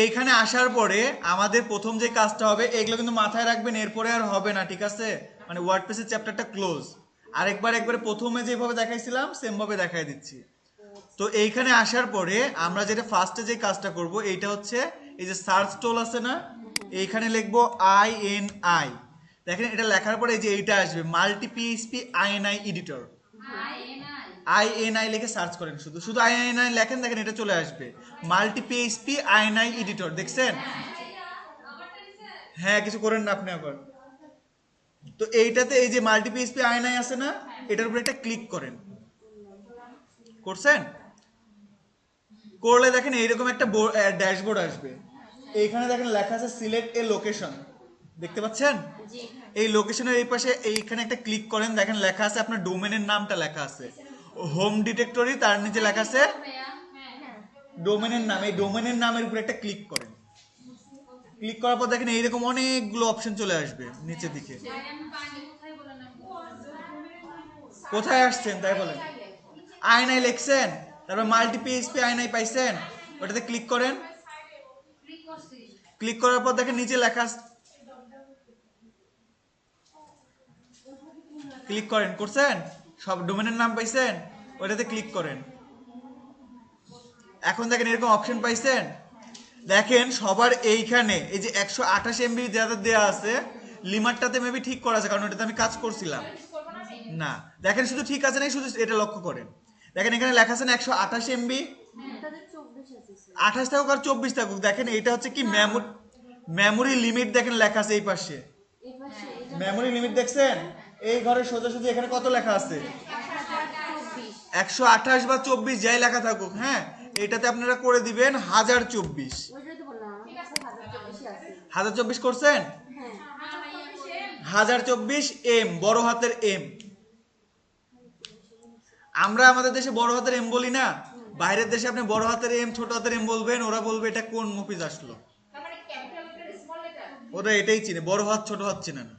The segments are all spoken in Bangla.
এইখানে আসার পরে আমাদের প্রথম যে কাজটা হবে এগুলো কিন্তু মাথায় রাখবেন, এরপরে আর হবে না, ঠিক আছে? মানে ওয়ার্ডপ্রেসের চ্যাপ্টারটা ক্লোজ। একবারে প্রথমে যেভাবে দেখাইছিলাম সেম ভাবে দেখাই দিচ্ছি। তো এইখানে আসার পরে আমরা যেটা ফার্স্টে যে কাজটা করব এইটা হচ্ছে এই যে সার্চ টুল আছে না, এইখানে লিখবো INI। দেখেন এটা লেখার পরে এই যে এইটা আসবে multi PHP INI editor. INI লিখে সার্চ করেন, শুধু শুধু INI লেখেন, দেখেন এটা চলে আসবে মাল্টি পিএইচপি INI এডিটর। দেখছেন? হ্যাঁ, কিছু করেন না আপনি আবার। তো এইটাতে এই যে মাল্টি পিএইচপি INI আছে না, এটার উপরে একটা ক্লিক করেন। করছেন? করলে দেখেন এইরকম একটা ড্যাশবোর্ড আসবে। এইখানে দেখেন লেখা আছে সিলেক্ট এ লোকেশন, দেখতে পাচ্ছেন? এই লোকেশনের এই পাশে এইখানে একটা ক্লিক করেন, দেখেন লেখা আছে আপনার ডোমেনের নামটা লেখা আছে হোম ডিরেক্টরি, তার নিচে লেখা আছে ডোমেনের নাম। এই ডোমেনের নামের উপরে একটা ক্লিক করেন। ক্লিক করার পর দেখেন এইরকম অনেকগুলো অপশন চলে আসবে নিচের দিকে। কোথায় আসছেন তাই বলেন? INI লিখছেন, তারপর মাল্টি পিএইচপি INI পাইছেন, ওটাতে ক্লিক করেন। ক্লিক করার পর দেখেন নিচে লেখা, ক্লিক করেন। করছেন? সব ডোমেনের নাম পাইছেন, ওটাতে ক্লিক করেন। এখন দেখেন এরকম অপশন পাইছেন। দেখেন সবার এইখানে এই যে 128 MB যাদের দেওয়া আছে, লিমারটাতে মেবি ঠিক করা আছে, কারণ ওটাতে আমি কাজ করছিলাম না। দেখেন শুধু ঠিক আছে নাই, শুধু এটা লক্ষ্য করেন। দেখেন এখানে লেখা আছে না 128 MB, 28 থাকুক আর 24 থাকুক, দেখেন এটা হচ্ছে কি মেমোরি লিমিট। দেখেন লেখা আছে এই পাশে মেমোরি লিমিট, দেখছেন? এই ঘরের সোজাসুজি এখানে কত লেখা আছে? 128 বা 24 যাই লেখা থাকুক, হ্যাঁ, এটাতে আপনারা করে দিবেন 1024। 1024 করছেন? 1024 M, বড় হাতের M। আমরা আমাদের দেশে বড় হাতের M বলি না, বাইরের দেশে আপনি বড় হাতের M ছোট হাতের M বলবেন, ওরা বলবে এটা কোন মফিজ আসলো। ওরা এটাই চিনে, বড় হাত ছোট হাত চিনে না।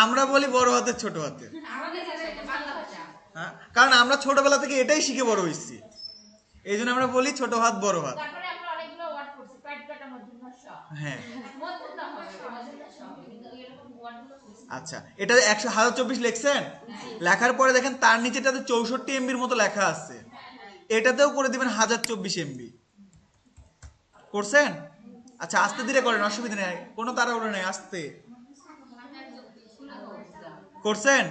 আমরা বলি বড় হাতের ছোট হাতের, হ্যাঁ, কারণ আমরা ছোটবেলা থেকে এটাই শিখে বড় হয়েছি, এই জন্য আমরা বলি ছোট হাত বড় হাত। হ্যাঁ, আচ্ছা, এটা 1024 লিখছেন। লেখার পরে দেখেন তার নিচেটাতে 64 MBর মতো লেখা আছে, এটাতেও করে দিবেন 1024 MB। করছেন? আচ্ছা, আস্তে ধীরে করেন, অসুবিধা নেই, কোনো তাড়াহুড়ো নেই, আস্তে। করছেন?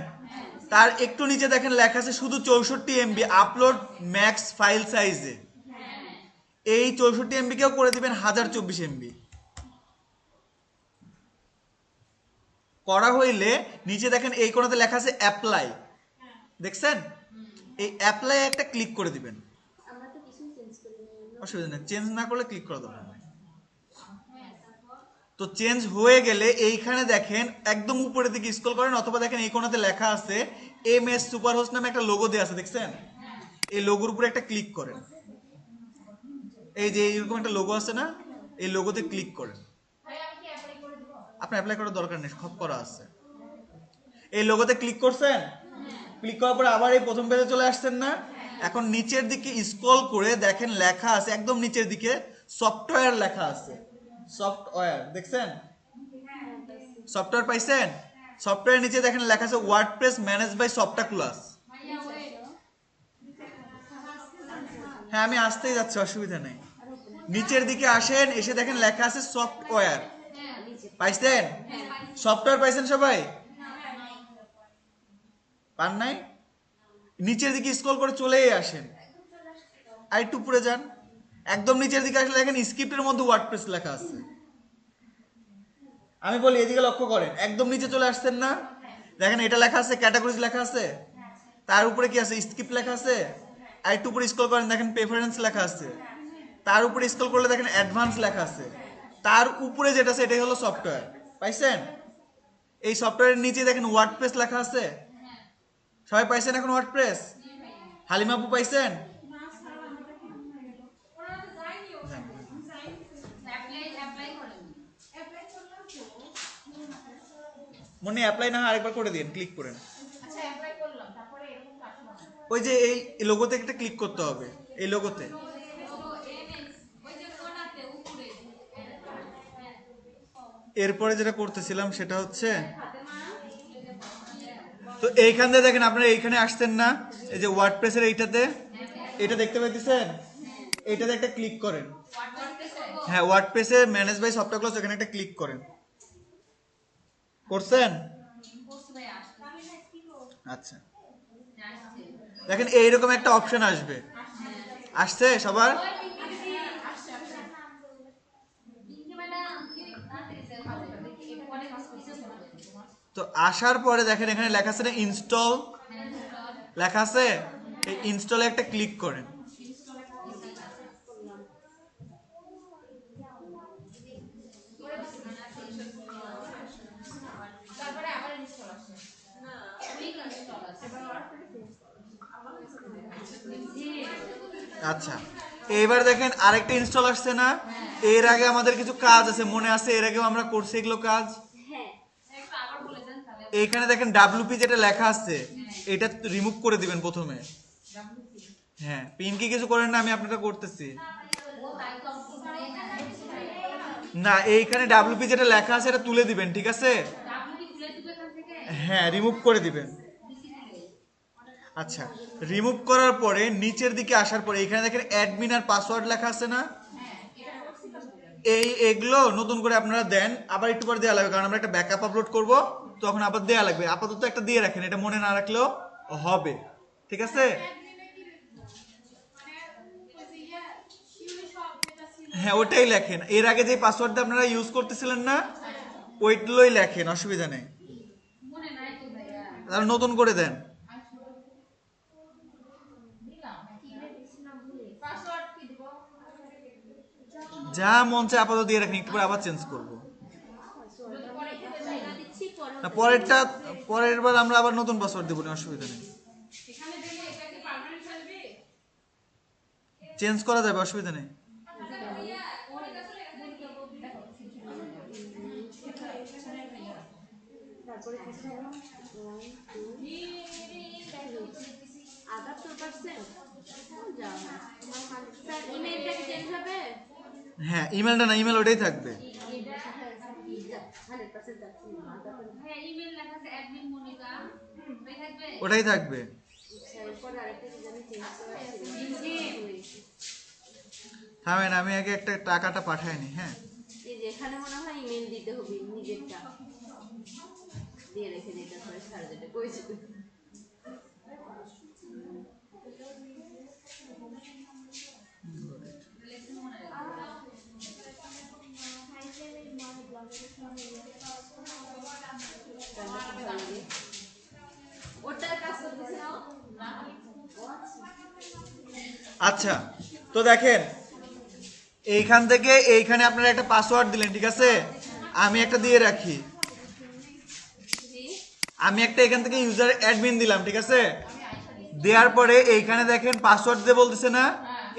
তার একটু নিচে দেখেন লেখা আছে শুধু 64 MB, আপলোড ম্যাক্স ফাইল সাইজে। এই 64 MB কেও করে দিবেন 1024 MB। করা হইলে নিচে দেখেন এই কোণাতে লেখা আছে অ্যাপ্লাই, দেখছেন? এই অ্যাপ্লাই একটা ক্লিক করে দিবেন। অসুবিধা নেই, চেঞ্জ না করলে ক্লিক করা দরকার নেই। তো চেঞ্জ হয়ে গেলে এইখানে দেখেন একদম উপরের দিকে স্ক্রল করেন, অথবা দেখেন এই কোণাতে লেখা আছে MS সুপারহোস্ট নামে একটা লোগো দেওয়া আছে, দেখছেন? এই লোগোর উপরে একটা ক্লিক করেন। এই যে এইরকম একটা লোগো আছে না, এই লোগোতে ক্লিক করেন। আপনার অ্যাপ্লাই করার দরকার নেই, সব করা আছে। এই লোগোতে ক্লিক করছেন, ক্লিক করার পরে আবার এই প্রথম পেজে চলে আসছেন না। এখন নিচের দিকে স্ক্রল করে দেখেন লেখা আছে একদম নিচের দিকে সফটওয়্যার লেখা আছে, সফটওয়্যার, দেখছেন? সফটওয়্যার পাইছেন? সফটওয়্যার নিচে দেখেন লেখা আছে ওয়ার্ডপ্রেস ম্যানেজ বাই সফটক্লাস। হ্যাঁ, আমি আসতেই যাচ্ছি, অসুবিধা নেই। নিচের দিকে আসেন, এসে দেখেন লেখা আছে সফটওয়্যার। পাইছেন? সফটওয়্যার পাইছেন সবাই? পান নাই? নিচের দিকে স্ক্রল করে চলেই আসেন, আর একটু উপরে যান। একদম নিচের দিকে আসলে দেখেন স্ক্রিপ্টের মধ্যে ওয়ার্ডপ্রেস লেখা আছে। আমি বলি এদিকে লক্ষ্য করেন, একদম নিচে চলে আসছেন না, দেখেন এটা লেখা আছে ক্যাটাগরিজ লেখা আছে, তার উপরে কি আছে? স্ক্রিপ্ট লেখা আছে। আর একটু উপরে স্ক্রল করেন, দেখেন প্রেফারেন্স লেখা আছে। তার উপরে স্ক্রল করলে দেখেন অ্যাডভান্স লেখা আছে। তার উপরে যেটা আছে এটাই হলো সফটওয়্যার। পাইছেন? এই সফটওয়্যারের নিচে দেখেন ওয়ার্ডপ্রেস লেখা আছে। সবাই পাইছেন এখন ওয়ার্ডপ্রেস? হালিমাপু পাইছেন? মনে অ্যাপ্লাই না হয় আরেকবার করে দিন, ক্লিক করেন। ওই যে এই লোগোতে একটা ক্লিক করতে হবে, এই লোগোতে। এরপরে যেটা করতেছিলাম সেটা হচ্ছে, তো এইখান থেকে দেখেন আপনারা এইখানে আসতেন না, এই যে ওয়ার্ডপ্রেসের এইটাতে, এটা দেখতে পাইতেছেন, এইটাতে একটা ক্লিক করেন। হ্যাঁ, ওয়ার্ডপ্রেসে ম্যানেজ বাই সফটওয়্যার ক্লাস, এখানে একটা ক্লিক করেন। করছেন? আচ্ছা, দেখেন এইরকম একটা অপশন আসবে। আসছে সবার? তো আসার পরে দেখেন এখানে লেখা আছে না ইনস্টল, লেখা আছে, এই ইনস্টলে একটা ক্লিক করেন। আচ্ছা, এইবার দেখেন আরেকটা ইনস্টল আসছে না। এর আগে আমাদের কিছু কাজ আছে, মনে আছে? এর আগেও আমরা করছি এগুলো কাজ। এইখানে দেখেন ডাব্লিউপি যেটা লেখা আছে, এটা রিমুভ করে দিবেন প্রথমে। হ্যাঁ, পিনকি কিছু করেন না, আমি আপনাটা করতেছি। না, এইখানে ডাব্লিউপি যেটা লেখা আছে এটা তুলে দিবেন, ঠিক আছে? হ্যাঁ, রিমুভ করে দিবেন। আচ্ছা, রিমুভ করার পরে নিচের দিকে আসার পরে এখানে দেখেন অ্যাডমিন আর পাসওয়ার্ড লেখা আছে না, এগুলো নতুন করে আপনারা দেন। আবার একটু পরে দেওয়া লাগবে, কারণ আমরা একটা ব্যাকআপ আপলোড করব, তখন আবার দেওয়া লাগবে। আপাতত একটা দিয়ে রাখেন, এটা মনে না রাখলেও হবে, ঠিক আছে? হ্যাঁ, ওটাই লেখেন। এর আগে যে পাসওয়ার্ডটা আপনারা ইউজ করতেছিলেন না, ওইগুলোই লেখেন, অসুবিধা নেই। তাহলে নতুন করে দেন। যা মন চায় আপাতত দিয়ে রাখেন, একটু পরে আবার চেঞ্জ করবো। না, পরেরটা পরের বার আমরা আবার নতুন পাসওয়ার্ড দেবো, অসুবিধা নেই, চেঞ্জ করা যাবে, অসুবিধা নেই। হ্যাঁ, ইমেলটা না, ইমেল ওটাই থাকবে। ওটাই থাকবে। থামেন, আমি আগে একটা টাকাটা পাঠাইনি। হ্যাঁ, এখানে মনে হয় ইমেল দিতে হবে, নিজেরটা দিয়ে রেখে দিতে হবে, ছাড় দিতে কইছি। আচ্ছা, তো দেখেন এইখান থেকে এইখানে আপনারা একটা পাসওয়ার্ড দিলেন, ঠিক আছে? আমি একটা দিয়ে রাখি, আমি একটা এখান থেকে ইউজার অ্যাডমিন দিলাম, ঠিক আছে? দেওয়ার পরে এইখানে দেখেন পাসওয়ার্ড দিয়ে বলতেছে না,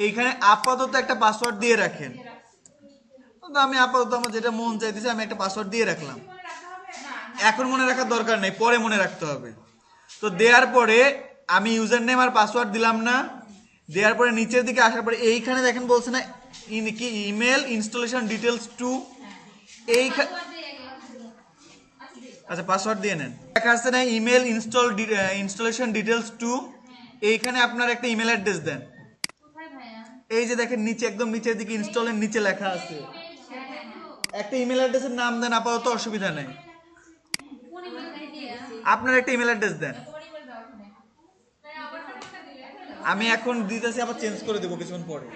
এইখানে আপাতত একটা পাসওয়ার্ড দিয়ে রাখেন। তো আমি আপাতত আমার যেটা মন চাইতেছে আমি একটা পাসওয়ার্ড দিয়ে রাখলাম। এখন মনে রাখার দরকার নেই, পরে মনে রাখতে হবে। তো দেওয়ার পরে আমি ইউজার নেম আর পাসওয়ার্ড দিলাম না। দেওয়ার পরে নিচের দিকে আসার পরে এইখানে দেখেন বলছে না কি ইমেল ইনস্টলেশন ডিটেলস টু, এইখানে, আচ্ছা পাসওয়ার্ড দিয়ে নেন। লেখা আছে না ইমেল ইনস্টলেশন ডিটেলস টু, এইখানে আপনার একটা ইমেল অ্যাড্রেস দেন। এই যে দেখেন নিচে, একদম নিচের দিকে ইনস্টলের নিচে লেখা আছে, একটা ইমেল অ্যাড্রেসের নাম দেন, আপাতত অসুবিধা নেই। আপনার একটা ইমেল অ্যাড্রেস দেন, আমি এখন দিতেছি, আবার চেঞ্জ করে দেবো কিছুক্ষণ পরে।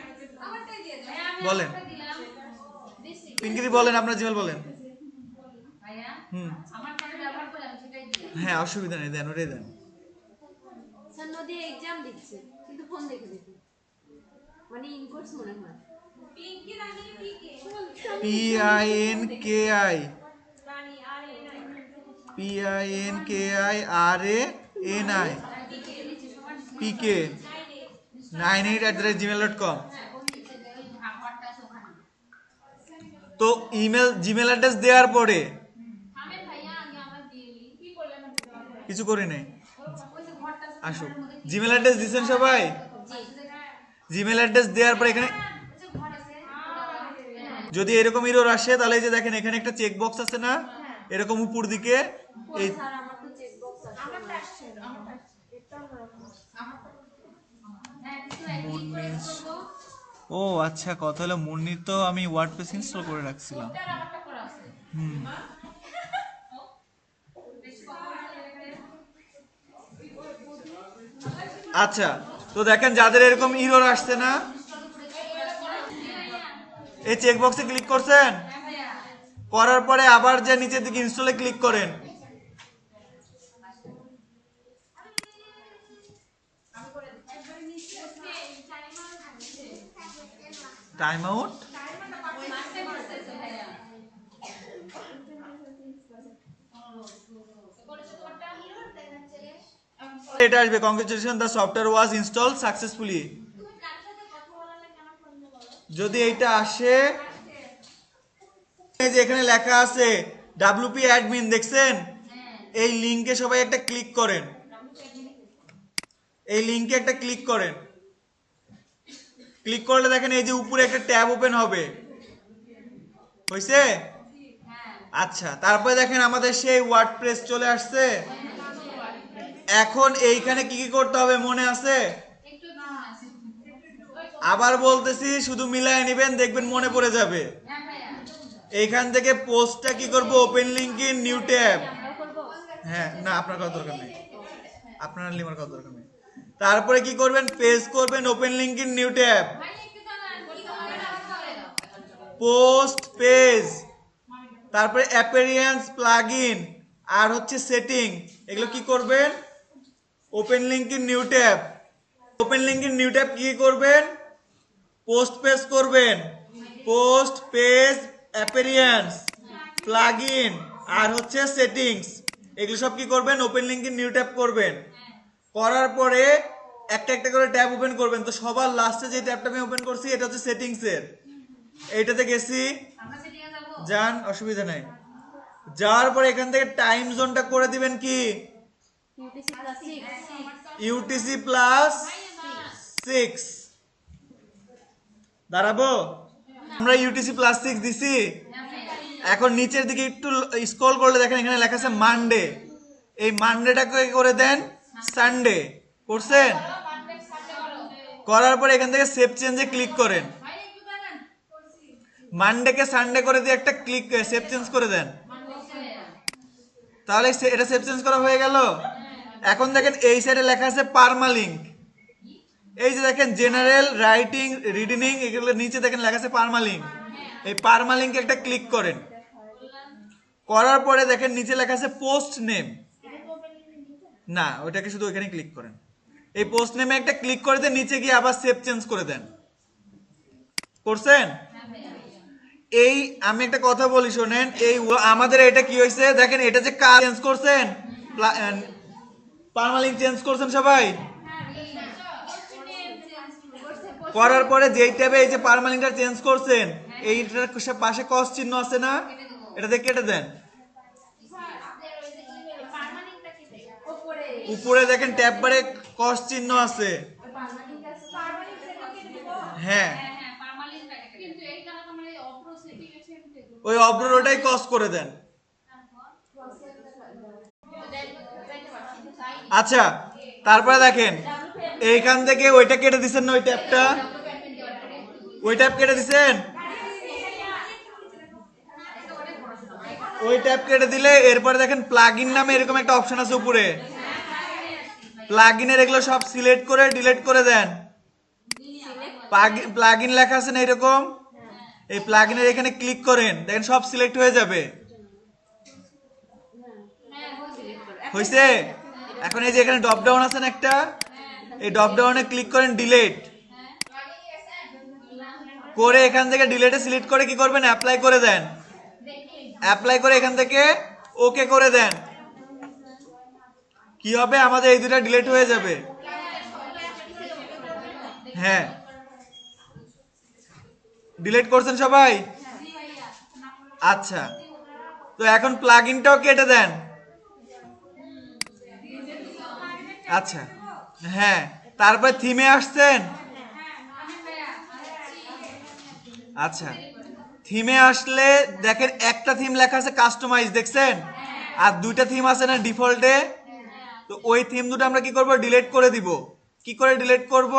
বলেন পিঙ্কিদি, বলেন আপনার জিমেল বলেন। হ্যাঁ, অসুবিধা নেই, দেন, ওটাই দেন। নদী এক্সাম দিচ্ছে কিন্তু ফোন দেখে দেখে, মানে ইনকোর্স মনে হয়। PINKI PINKIRANI PK 98@gmail.com। তো ইমেল জিমেল অ্যাড্রেস দেওয়ার পরে কিছু করি নাই, আসুক। জিমেল অ্যাড্রেস দিচ্ছেন সবাই? জিমেল অ্যাড্রেস দেওয়ার পরে এখানে যদি এরকম এরর আসে তাহলে এই যে দেখেন এখানে একটা চেক বক্স আছে না, এরকম উপর দিকে এই স্যার আমার তো চেক বক্স আছে ও আচ্ছা, কথা হলো মুন্নির তো আমি ওয়ার্ডপ্রেস ইনস্টল করে রাখছিলাম। হুম। আচ্ছা, তো দেখেন যাদের এরকম ইরর আসছে না, এই চেক বক্সে ক্লিক করছেন, করার পরে আবার যে নিচের দিকে ইনস্টলে ক্লিক করেন। টাইম আউট এটা আসবে, congratulation the software was installed successfully. যদি এইটা আসে, এই যে এখানে লেখা আছে ডাব্লিউপি অ্যাডমিন, দেখছেন? এই লিংকে সবাই একটা ক্লিক করেন, এই লিংকে একটা ক্লিক করেন। ক্লিক করলে দেখেন এই যে উপরে একটা ট্যাব ওপেন হবে, হয়েছে? আচ্ছা, তারপরে দেখেন আমাদের সেই ওয়ার্ডপ্রেস চলে আসছে। এখন এইখানে কি কি করতে হবে মনে আছে? আবার বলতেছি, শুধু মিলায় নেবেন, দেখবেন মনে পড়ে যাবে। এইখান থেকে পোস্টটা কি করব, open link in new tab. হ্যাঁ, না আপনার করার দরকার নেই, আপনার লিমার করার দরকার নেই। তারপরে কি করবেন, পেজ করবেন open link in new tab, post page, তারপরে অ্যাপিয়ারেন্স প্লাগইন আর হচ্ছে সেটিং, এগুলো কি করবেন, open link in new tab. Open link in new tab কি করবেন, পোস্ট পেজ করবেন, পোস্ট পেজ, অ্যাপিয়ারেন্স, প্লাগইন আর হচ্ছে সেটিংস, এগুলো সব কি করবেন, open link in new tab করবেন। করার পরে একটা একটা করে ট্যাব ওপেন করবেন। তো সবার লাস্টে যে ট্যাবটা আমি ওপেন করছি এটা হচ্ছে সেটিংস এর, এইটাতে গেছি, যান, অসুবিধা নাই। যাওয়ার পরে এখান থেকে টাইম জোনটা করে দিবেন কি, ইউটিসি প্লাস 6 দাঁড়াবো। আমরা ইউটিসি প্লাস 6 দিছি। এখন নিচের দিকে একটু স্ক্রল করলে দেখেন এখানে লেখা আছে মানডে, এই মানডেটাকে করে দেন সানডে। করছেন? করার পরে এখান থেকে সেভ চেঞ্জে ক্লিক করেন, মানডেকে সানডে করে দিয়ে একটা ক্লিক সেভ চেঞ্জ করে দেন। তাহলে এটা সেভ চেঞ্জ করা হয়ে গেল। এখন দেখেন এই সাইডে লেখা আছে পারমালিংক, এই যে দেখেন জেনারেল, রাইটিং, রিডিং, এগুলো নিচে দেখেন লেখা আছে পারমালিংক। এই পারমালিংকে একটা ক্লিক করেন, করার পরে দেখেন নিচে লেখা আছে পোস্ট নেম, না ওইটাকে শুধু ওইখানে ক্লিক করেন। এই পোস্ট নেমে একটা ক্লিক করে দেন, নিচে গিয়ে আবার সেভ চেঞ্জ করে দেন। করছেন? এই আমি একটা কথা বলি শোনেন, এই আমাদের এটা কি হয়েছে দেখেন, এটা যে কাজ চেঞ্জ করছেন, পারমালিংক চেঞ্জ করছেন সবাই, করার পরে যেই ট্যাবে এই যে পারমালিংকটা চেঞ্জ করছেন, এইটার পাশে ক্রস চিহ্ন আছে না, এটাতে কেটে দেন। উপরে দেখেন ট্যাব বারে ক্রস চিহ্ন আছে, হ্যাঁ, ওই অব্রর ওটাই ক্রস করে দেন। আচ্ছা, তারপরে দেখেন এইখান থেকে ওইটা কেটে দিচ্ছেন না, ওই ট্যাবটা, ওই ট্যাব কেটে দিচ্ছেন, ওই ট্যাব কেটে দিলে এরপরে দেখেন প্লাগইন নামে এরকম একটা অপশন আছে উপরে, প্লাগইনের এগুলো সব সিলেক্ট করে ডিলিট করে দেন। প্লাগইন লেখা আছে না এরকম, এই প্লাগইনের এখানে ক্লিক করেন, দেখেন সব সিলেক্ট হয়ে যাবে। হইছে? এখন এই যে এখানে ড্রপ ডাউন আছে না একটা, এই ড্রপ ডাউনে ক্লিক করেন ডিলিট করে, এখান থেকে ডিলিটে সিলেক্ট করে কি করবেন, অ্যাপ্লাই করে দেন। অ্যাপ্লাই করে এখান থেকে ওকে করে দেন, কি হবে, আমাদের এই দুটো ডিলিট হয়ে যাবে। হ্যাঁ, ডিলিট করছেন সবাই? আচ্ছা, তো এখন প্লাগইনটাও কেটে দেন। আচ্ছা, হ্যাঁ, তারপর থিমে আসছেন। আচ্ছা, থিমে আসলে দেখেন একটা থিম লেখা আছে কাস্টমাইজ, দেখছেন? আর দুইটা থিম আছে না ডিফল্টে। তো ওই থিম দুটো আমরা কি করব, ডিলিট করে দিব। কি করে ডিলিট করব?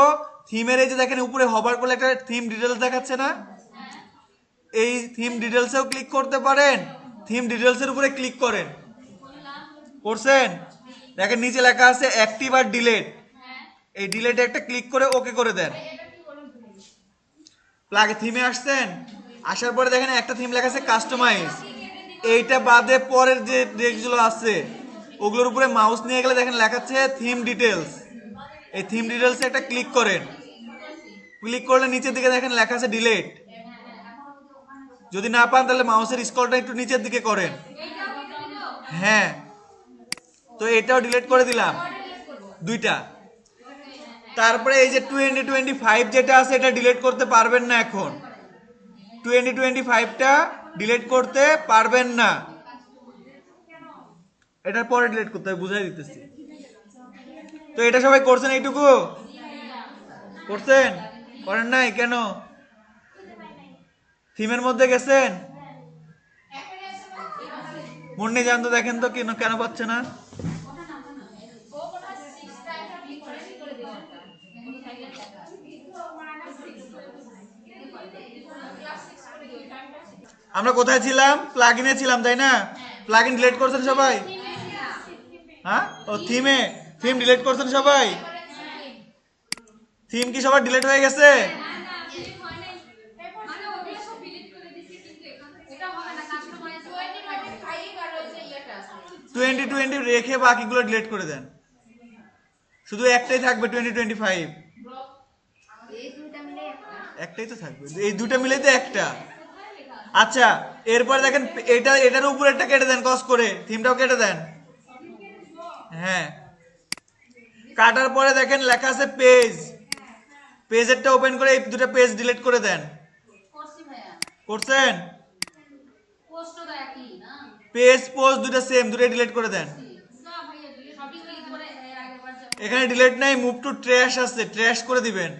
থিমের এই যে দেখেন উপরে হবার করলে একটা থিম ডিটেলস দেখাচ্ছে না, এই থিম ডিটেলসেও ক্লিক করতে পারেন। থিম ডিটেলসের উপরে ক্লিক করেন, করছেন? দেখেন নিচে লেখা আছে অ্যাক্টিভ আর ডিলিট, এই ডিলিটে একটা ক্লিক করে ওকে করে দেন। প্লাগে থিমে আসছেন, আসার পরে দেখেন একটা থিম লেখা আছে কাস্টমাইজ। এইটা বাদে পরের যে যেগুলো আছে ওগুলোর উপরে মাউস নিয়ে গেলে দেখেন লেখা আছে থিম ডিটেলস, এই থিম ডিটেলসে একটা ক্লিক করেন। ক্লিক করলে নিচের দিকে দেখেন লেখা আছে ডিলিট। যদি না পান তাহলে মাউসের স্ক্রলটা একটু নিচের দিকে করেন। হ্যাঁ, তো এটাও ডিলিট করে দিলাম দুইটা। তারপরে এই যে 2025 যেটা আছে এটা ডিলিট করতে পারবেন না এখন। 2025টা ডিলিট করতে পারবেন না, এটার পরে ডিলিট করতে হবে, বুঝাই দিতেছি। তো এটা সবাই করছেন? এইটুকু করছেন? করেন নাই কেন? থিমের মধ্যে গেছেন? মুন্নি জানতো, দেখেন তো কেন কেন পাচ্ছে না। আমরা কোথায় ছিলাম? প্লাগইনে ছিলাম, তাই না? প্লাগইন ডিলিট করছেন সবাই? হ্যাঁ, ও থিমে, থিম ডিলিট করছেন সবাই? থিম কি সবার ডিলিট হয়ে গেছে? 2020 রেখে বাকিগুলো ডিলিট করে দেন, শুধু একটাই থাকবে 2025। একটাই তো থাকবে, এই দুটো মিলে তো একটা। আচ্ছা, এরপর দেখেন এটার উপরে একটা কেটে দেন, কস করে থিমটাও কেটে দেন। হ্যাঁ, কাটার পরে দেখেন লেখা আছে পেজ, পেজেরটা ওপেন করে এই দুটো পেজ ডিলিট করে দেন। করছেন? পেজ পোস্ট দুটো সেম, দুটো ডিলিট করে দেন। এখানে ডিলিট নাই, মুভ টু ট্র্যাশ আছে, ট্র্যাশ করে দিবেন।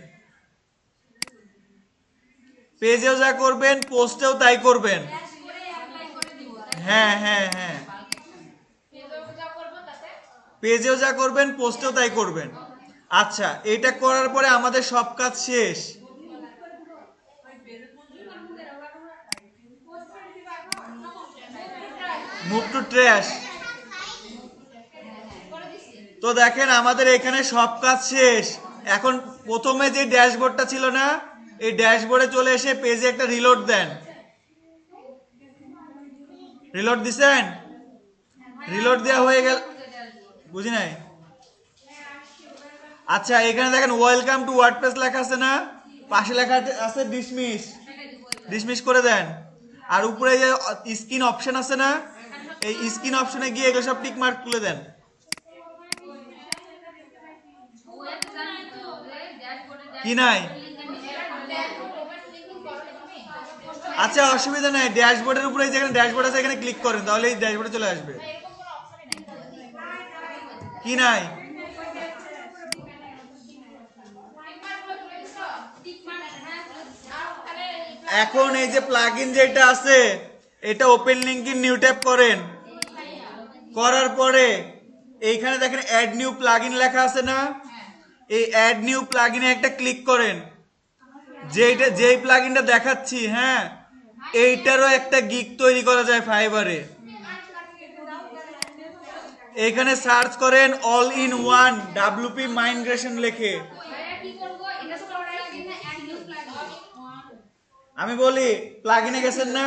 পেজেও যা করবেন পোস্টেও তাই করবেন। হ্যাঁ হ্যাঁ হ্যাঁ, পেজেও যা করবেন পোস্টেও তাই করবেন। আচ্ছা, এটা করার পরে আমাদের সব কাজ শেষ। Move to trash. তো দেখেন আমাদের এখানে সব কাজ শেষ। এখন প্রথমে যে ড্যাশবোর্ডটা ছিল না, এই ড্যাশবোর্ডে চলে এসে পেজে একটা রিলোড দেন। রিলোড দিছেন? রিলোড দেওয়া হয়ে গেল, বুঝি নাই। আচ্ছা, এখানে দেখেন ওয়েলকাম টু ওয়ার্ডপ্রেস লেখা আছে না, পাশে লেখা আছে ডিসমিস, ডিসমিস করে দেন। আর উপরে যে স্ক্রিন অপশন আছে না, এই স্ক্রিন অপশনে গিয়ে এগুলো সব টিক মার্ক তুলে দেন। কি নাই? আচ্ছা, অসুবিধা নাই, ড্যাশবোর্ডের উপরে যেখানে ড্যাশবোর্ড আছে এখানে ক্লিক করেন, তাহলে এই ড্যাশবোর্ডে চলে আসবে। কি নাই? এখন এই যে প্লাগইন যেটা আছে এটা open link in new tab করেন। করার পরে এইখানে দেখেন অ্যাড নিউ প্লাগইন লেখা আছে না, এই অ্যাড নিউ প্লাগইনে একটা ক্লিক করেন। যেই প্লাগইনটা দেখাচ্ছি, হ্যাঁ, এইটারও একটা গিগ তৈরি করা যায় ফাইবারে। এখানে সার্চ করেন all in one WP migration লেখে। আমি বলি প্লাগইনে গেছেন না,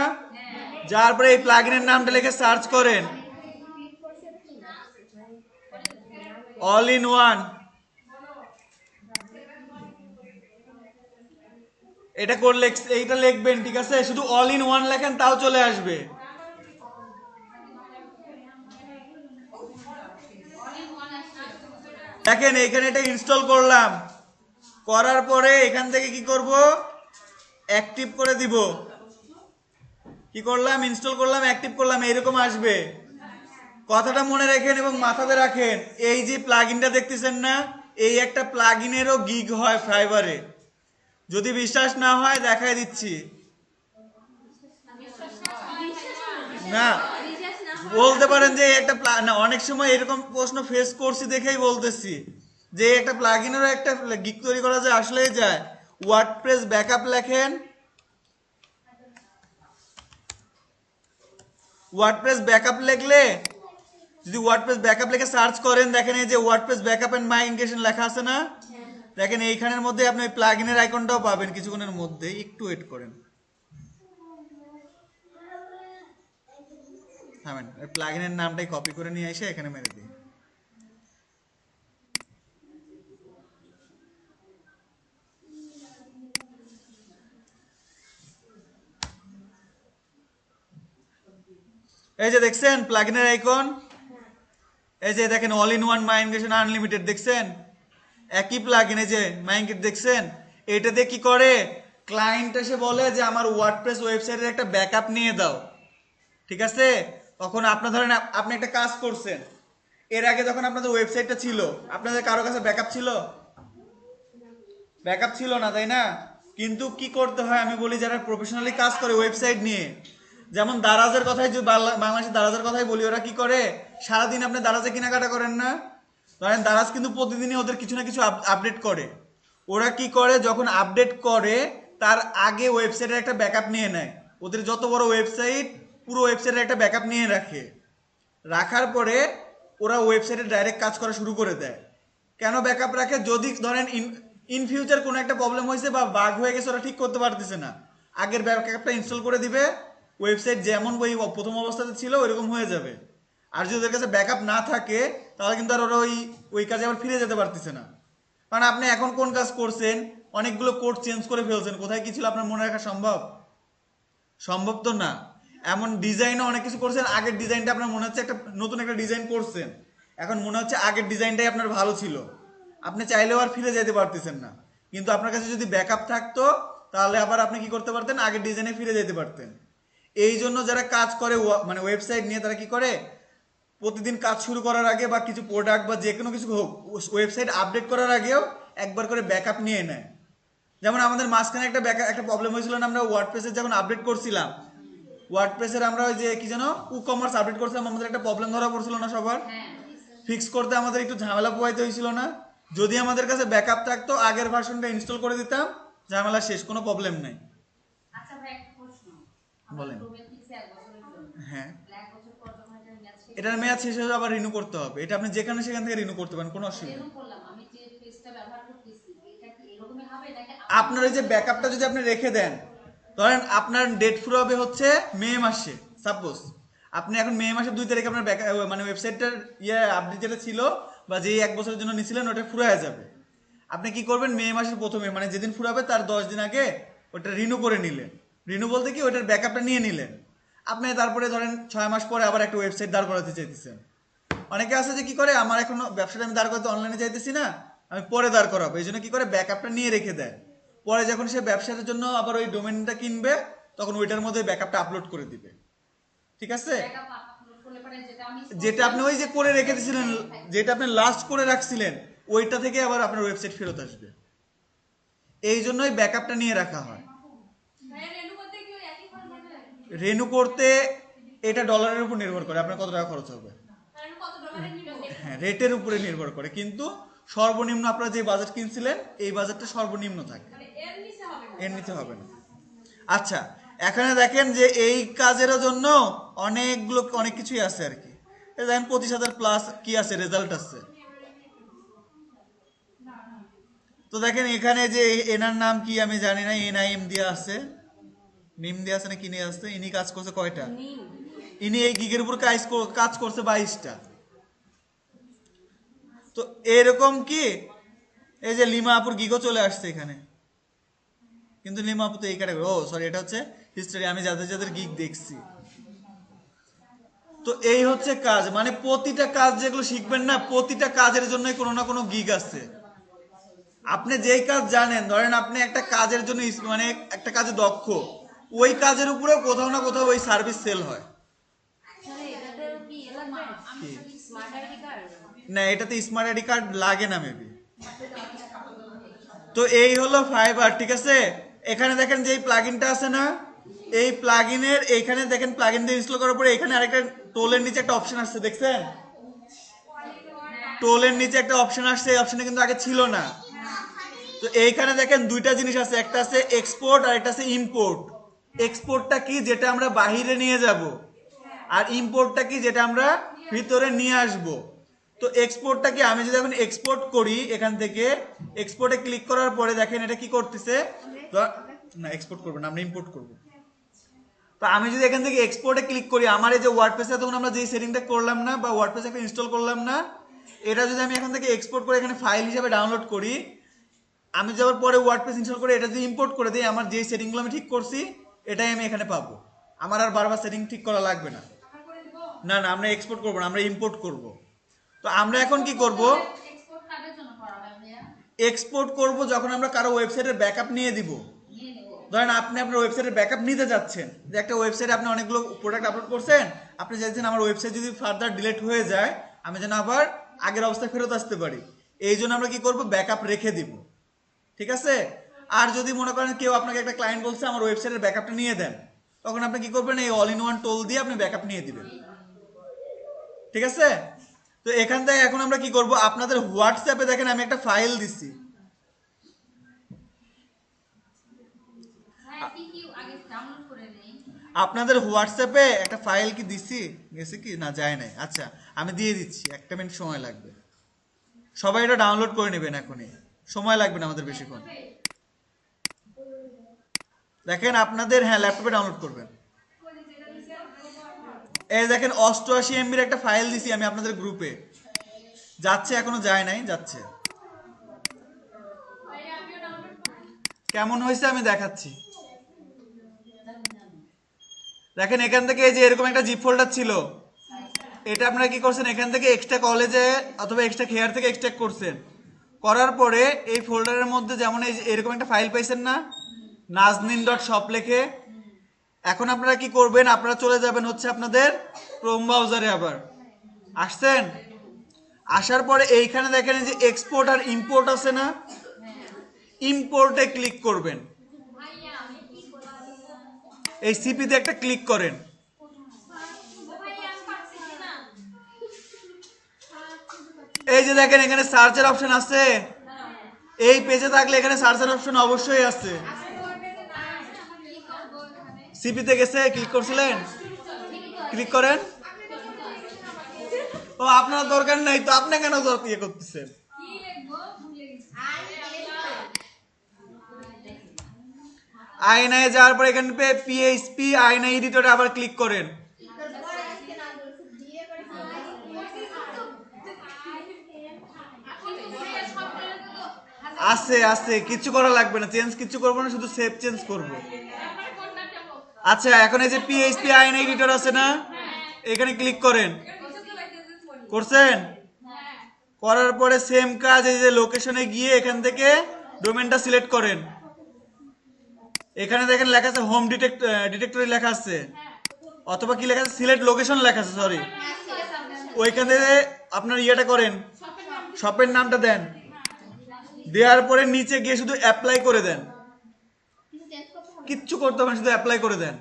যার পরে এই প্লাগইনের নামটা লিখে সার্চ করেন অল ইন ওয়ান। এটা করলে এইটা লিখবেন, ঠিক আছে? শুধু অল ইন ওয়ান লেখেন তাও চলে আসবে। দেখেন এখানে এটা ইনস্টল করলাম, করার পরে এখান থেকে কি করব, অ্যাক্টিভ করে দিব। কি করলাম? ইনস্টল করলাম, অ্যাক্টিভ করলাম, এরকম আসবে। কথাটা মনে রাখেন এবং মাথাতে রাখেন, এই যে প্লাগইনটা দেখতেছেন না, এই একটা প্লাগইনেরও গিগ হয় ফাইবারে। যদি বিশ্বাস না হয় দেখাই দিচ্ছি। না রিচার্জ না বলতে পারেন যে একটা না অনেক সময় এরকম প্রশ্ন ফেস করছি দেখেই বলতেছি যে একটা প্লাগইনেরও একটা গিগ তৈরি করা যায়, আসলেই যায়। ওয়ার্ডপ্রেস ব্যাকআপ লেখেন, ওয়ার্ডপ্রেস ব্যাকআপ লিখলে, যদি ওয়ার্ডপ্রেস ব্যাকআপ লিখে সার্চ করেন, দেখেন এই যে ওয়ার্ডপ্রেস ব্যাকআপ এন্ড মাই ইনগ্রেশন লেখা আছে না, দেখেন এইখানের মধ্যে আপনি ওই প্লাগইনের আইকনটাও পাবেন কিছুক্ষণের মধ্যে, একটু ওয়েট করেন। থামেন, ওই প্লাগইনের নামটাই কপি করে নিয়ে এসে এখানে মেরে দিই। এই যে দেখছেন প্লাগইনের আইকন, এই যে দেখেন all in one my ইনগ্রেশন unlimited, দেখছেন একই প্লাগইন। এই যে মাই ইনগ্রেশন দেখছেন, এটা দিয়ে কি করে ক্লায়েন্ট এসে বলে যে আমার ওয়ার্ডপ্রেস ওয়েবসাইটের একটা ব্যাকআপ নিয়ে দাও, ঠিক আছে। তখন আপনার ধরেন আপনি একটা কাজ করছেন, এর আগে যখন আপনাদের ওয়েবসাইটটা ছিল, আপনাদের কারো কাছে ব্যাকআপ ছিল? ব্যাকআপ ছিল না, তাই না? কিন্তু কি করতে হয় আমি বলি, যারা প্রফেশনালি কাজ করে ওয়েবসাইট নিয়ে, যেমন দারাজের কথাই যদি বাংলাদেশের দারাজের কথাই বলি, ওরা কি করে সারাদিন আপনি দারাজে কেনাকাটা করেন না, ধরেন দারাজ কিন্তু প্রতিদিনই ওদের কিছু না কিছু আপডেট করে। ওরা কি করে যখন আপডেট করে তার আগে ওয়েবসাইটের একটা ব্যাকআপ নিয়ে নেয়, ওদের যত বড় ওয়েবসাইট পুরো ওয়েবসাইটের একটা ব্যাকআপ নিয়ে রাখে, রাখার পরে ওরা ওয়েবসাইটে ডাইরেক্ট কাজ করা শুরু করে দেয়। কেন ব্যাকআপ রাখে? যদি ধরেন ইন ফিউচার কোনো একটা প্রবলেম হয়েছে বা বাগ হয়ে গেছে, ওরা ঠিক করতে পারতেছে না, আগের ব্যাকআপটা ইনস্টল করে দিবে, ওয়েবসাইট যেমন ওই প্রথম অবস্থাতে ছিল ওইরকম হয়ে যাবে। আর যদি ওদের কাছে ব্যাকআপ না থাকে তাহলে কিন্তু আর ওরা ওই কাজে আবার ফিরে যেতে পারতেছে না। কারণ আপনি এখন কোন কাজ করছেন, অনেকগুলো কোড চেঞ্জ করে ফেলছেন, কোথায় কি ছিল আপনার মনে রাখা সম্ভব? সম্ভব তো না। এমন ডিজাইনও অনেক কিছু করছেন, আগের ডিজাইনটা আপনার মনে হচ্ছে একটা নতুন একটা ডিজাইন করছেন, এখন মনে হচ্ছে আগের ডিজাইনটাই আপনার ভালো ছিল, আপনি চাইলেও আর ফিরে যেতে পারতেছেন না। কিন্তু আপনার কাছে যদি ব্যাকআপ থাকতো তাহলে আবার আপনি কি করতে পারতেন, আগের ডিজাইনে ফিরে যেতে পারতেন। এই জন্য যারা কাজ করে মানে ওয়েবসাইট নিয়ে, তারা কি করে প্রতিদিন কাজ শুরু করার আগে বা কিছু প্রোডাক্ট বা যে কোনো কিছু হোক, ওয়েবসাইট আপডেট করার আগেও একবার করে ব্যাকআপ নিয়ে নেয়। যেমন আমাদের মাঝখানে একটা প্রবলেম হয়েছিল না, আমরা ওয়ার্ডপ্রেসে যখন আপডেট করছিলাম, ওয়ার্ডপ্রেসের আমরা ওই যে কি যেন কমার্স আপডেট করছিলাম, আমাদের একটা প্রবলেম ধরা পড়ছিল না সবার, ফিক্স করতে আমাদের একটু ঝামেলা পোহাইতে হয়েছিল না। যদি আমাদের কাছে ব্যাকআপ থাকতো আগের ভার্সনটা ইনস্টল করে দিতাম, ঝামেলা শেষ, কোনো প্রবলেম নাই। আচ্ছা ভাই, একটা প্রশ্ন। বলেন। ডোমেটিক্সে 1 বছরের জন্য। হ্যাঁ, 1 বছর পর যখন এটা ম্যাচ শেষ এটার মেয়াদ শেষ হয়ে আবার রিনিউ করতে হবে, এটা আপনি যেখানে সেখান থেকে রিনিউ করতে পারেন, কোনো অসুবিধা রিনিউ নেই। করলাম, আমি যে পেজটা ব্যবহার করতেছি, এটা কি এরকমই হবে নাকি আপনার ওই যে ব্যাকআপটা যদি আপনি রেখে দেন, ধরেন আপনার ডেট শুরু হবে হচ্ছে মে মাসে, সাপোজ আপনি এখন মে মাসের 2 তারিখে আপনার মানে ওয়েবসাইটটার আপডেট যেটা ছিল বা যেই 1 বছরের জন্য নিছিলেন ওটা ফুরায় যাবে। আপনি কি করবেন, মে মাসের প্রথমে মানে যেদিন ফুরাবে তার 10 দিন আগে ওটা রিনিউ করে নিলেন। রিনিউ বলতে কি, ওটার ব্যাকআপটা নিয়ে নিলেন। আপনি তারপরে ধরেন 6 মাস পরে আবার একটা ওয়েবসাইট দাঁড় করাতে চাইতেছেন। অনেকে আছে যে কি করে, আমার এখন ব্যবসাটা আমি দাঁড় করতে অনলাইনে চাইতেছি না, আমি পরে দাঁড় করাবো, এই জন্য কি করে ব্যাকআপটা নিয়ে রেখে দেয়। পরে যখন সে ব্যবসার জন্য আবার ওই ডোমেনটা কিনবে তখন ওইটার মধ্যে ব্যাকআপটা আপলোড করে দিবে, ঠিক আছে। ব্যাকআপ আপলোড করলে পরে যেটা আপনি ওই যে করে রেখে দিয়েছিলেন, যেটা আপনি লাস্ট করে রাখছিলেন, ওইটা থেকে আবার আপনার ওয়েবসাইট ফেরত আসবে। এই জন্যই ব্যাকআপটা নিয়ে রাখা হয়। রেনু করতে এটা ডলারের উপর নির্ভর করে আপনার কত টাকা খরচ হবে। হ্যাঁ, রেটের উপরে নির্ভর করে, কিন্তু সর্বনিম্ন আপনারা যে বাজেট কিনছিলেন এই বাজেটটা সর্বনিম্ন থাকে, এর নিচে হবে না। আচ্ছা, এখানে দেখেন যে এই কাজের জন্য অনেক কিছুই আছে আর কি। দেখেন 25,000 প্লাস কি আছে, রেজাল্ট আছে। তো দেখেন এখানে যে এনার নাম কি আমি জানি না, NIM দিয়ে আছে, নিম দিয়ে আছে না কি নিয়ে আসছে, ইনি কাজ করছে কয়টা, ইনি এই গিগের উপর কাজ করছে 22টা। তো এরকম কি এই যে লিমা আপুর গিগও চলে আসছে এখানে, কিন্তু লিমা আপু তো এই ক্যাটাগরি, ও সরি, এটা হচ্ছে হিস্টরি, আমি যাদের যাদের গিগ দেখছি। তো এই হচ্ছে কাজ, মানে প্রতিটা কাজ যেগুলো শিখবেন না, প্রতিটা কাজের জন্যই কোনো না কোনো গিগ আছে। আপনি যেই কাজ জানেন, ধরেন আপনি একটা কাজের জন্য মানে একটা কাজে দক্ষ, ওই কাজের উপরেও কোথাও না কোথাও ওই সার্ভিস সেল হয়। না, এটাতে স্মার্ট আইডি কার্ড লাগে না মেবি। তো এই হলো ফাইবার, ঠিক আছে। এখানে দেখেন যে এই প্লাগইনটা আছে না, এই প্লাগইনের এইখানে দেখেন প্লাগইন দিয়ে ইনস্টল করার পরে এখানে আরেকটা টোলের নিচে একটা অপশন আসছে দেখছেন, টোলের নিচে একটা অপশন আসছে, এই অপশনে কিন্তু আগে ছিল না। তো এইখানে দেখেন দুইটা জিনিস আছে, একটা আছে এক্সপোর্ট আর একটা আছে ইম্পোর্ট। এক্সপোর্টটা কি, যেটা আমরা বাহিরে নিয়ে যাব, আর ইম্পোর্টটা কি, যেটা আমরা ভিতরে নিয়ে আসব। তো এক্সপোর্টটা কি, আমি যদি এখন এক্সপোর্ট করি এখান থেকে, এক্সপোর্টে ক্লিক করার পরে দেখেন এটা কি করতেছে, না এক্সপোর্ট করবো না, আমরা ইম্পোর্ট করব। তো আমি যদি এখান থেকে এক্সপোর্টে ক্লিক করি, আমার এই যে ওয়ার্ডপ্রেসে তখন আমরা যে সেটিংটা করলাম না বা ওয়ার্ডপ্রেসে একটা ইনস্টল করলাম না, এটা যদি আমি এখান থেকে এক্সপোর্ট করে এখানে ফাইল হিসেবে ডাউনলোড করি, আমি যাওয়ার পরে ওয়ার্ডপ্রেস ইনস্টল করে এটা যদি ইম্পোর্ট করে দিই, আমার যে সেটিংগুলো আমি ঠিক করছি এটাই আমি এখানে পাবো। আমার আর বারবার সেটিং ঠিক করা লাগবে না। না না, আমরা এক্সপোর্ট করবো না, আমরা ইম্পোর্ট করব। তো আমরা এখন কি করব, এক্সপোর্ট কাদের জন্য করা হয় ভাইয়া? এক্সপোর্ট করব যখন আমরা কারো ওয়েবসাইটের ব্যাকআপ নিয়ে দিব। নিয়ে নেব। ধরেন আপনি আপনার ওয়েবসাইটের ব্যাকআপ নিতে যাচ্ছেন, যে একটা ওয়েবসাইটে আপনি অনেকগুলো প্রোডাক্ট আপলোড করছেন, আপনি চাইছেন আমার ওয়েবসাইট যদি ফার্দার ডিলিট হয়ে যায় আমি যেন আবার আগের অবস্থায় ফেরত আসতে পারি, এই জন্য আমরা কি করব, ব্যাকআপ রেখে দিব। ঠিক আছে। আর যদি মনে করেন কেউ আপনাকে একটা ক্লায়েন্ট বলছে আমার ওয়েবসাইটের ব্যাকআপটা নিয়ে দেন, তখন আপনি কি করবেন, এই অল ইন ওয়ান টোল দিয়ে আপনি ব্যাকআপ নিয়ে দিবেন। ঠিক আছে। তো এখান থেকে এখন আমরা কি করব, আপনাদের হোয়াটসঅ্যাপে দেখেন আমি একটা ফাইল দিচ্ছি, ভাইয়া কি কি আগে ডাউনলোড করে নেই? আপনাদের হোয়াটসঅ্যাপে একটা ফাইল কি দিছি, গেছে কি না যায় নাই, আচ্ছা আমি দিয়ে দিচ্ছি, একটা মিনিট সময় লাগবে, সবাই এটা ডাউনলোড করে নেবেন এখনই, সময় লাগবে না আমাদের বেশিক্ষণ। দেখেন আপনাদের, হ্যাঁ ল্যাপটপে ডাউনলোড করবেন। এই দেখেন 88 MB একটা ফাইল দিছি আমি আপনাদের গ্রুপে, যাচ্ছে, এখনো যায় নাই, যাচ্ছে। কেমন হয়েছে আমি দেখাচ্ছি। দেখেন এখান থেকে এই যে এরকম একটা জিপ ফোল্ডার ছিল, এটা আপনারা কি করছেন, এখান থেকে এক্সট্রা কলেজে অথবা এক্সট্রা খেয়ার থেকে এক্সট্রাক্ট করছেন, করার পরে এই ফোল্ডারের মধ্যে যেমন এই যে এরকম একটা ফাইল পাইছেন না, nazneen.shop লিখে, এখন আপনারা কি করবেন, আপনারা চলে যাবেন হচ্ছে আপনাদের ক্রোম ব্রাউজারে, আবার আসছেন, আসার পরে এইখানে দেখেন যে এক্সপোর্ট আর ইম্পোর্ট আছে না, ইম্পোর্টে ক্লিক করবেন, এই সিপিতে একটা ক্লিক করেন। এই যে দেখেন এখানে সার্চের অপশন আছে, এই পেজে থাকলে এখানে সার্চের অপশন অবশ্যই আছে। সিপিতে গেছে, ক্লিক করছিলেন, ক্লিক করেন। ও আপনার দরকার নাই তো, আপনি কেন ইয়ে করতেছেন। আয়নায় যাওয়ার পর এখানে পিএইচপি আয়না এডিটরে আবার ক্লিক করেন। আছে আছে, কিছু করা লাগবে না, চেঞ্জ কিছু করবো না, শুধু সেভ চেঞ্জ করবো। আচ্ছা এখন এই যে পিএইচপি আয়না এডিটর আছে না, এখানে ক্লিক করেন, করছেন, করার পরে সেম কাজ, এই যে লোকেশনে গিয়ে এখান থেকে ডোমেনটা সিলেক্ট করেন, এখানে দেখেন লেখা আছে হোম ডিটেক্টরি লেখা আছে, অথবা কি লেখা আছে, সিলেক্ট লোকেশন লেখা আছে, সরি, ওইখান থেকে আপনার ইয়েটা করেন, শপের নামটা দেন, দেওয়ার পরে নিচে গিয়ে শুধু অ্যাপ্লাই করে দেন, কিচ্ছু করতে হবে না, শুধু অ্যাপ্লাই করে দেন।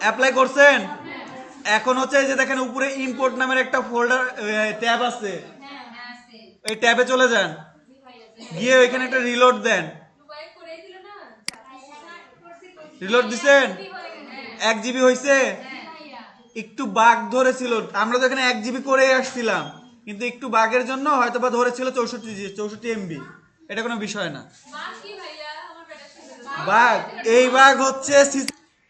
অ্যাপ্লাই করছেন, এখন হচ্ছে এই যে দেখেন উপরে ইম্পোর্ট নামের একটা ফোল্ডার ট্যাব আছে, এই ট্যাবে চলে যান, গিয়ে ওইখানে একটা রিলোড দেন, রিলোড দিছেন, 1 GB হয়েছে, একটু বাগ ধরেছিল, আমরা তো এখানে 1 GB করে আসছিলাম, কিন্তু একটু বাগের জন্য হয়তো বা ধরেছিল 64 MB, এটা কোনো বিষয় না। বাগ, এই বাগ হচ্ছে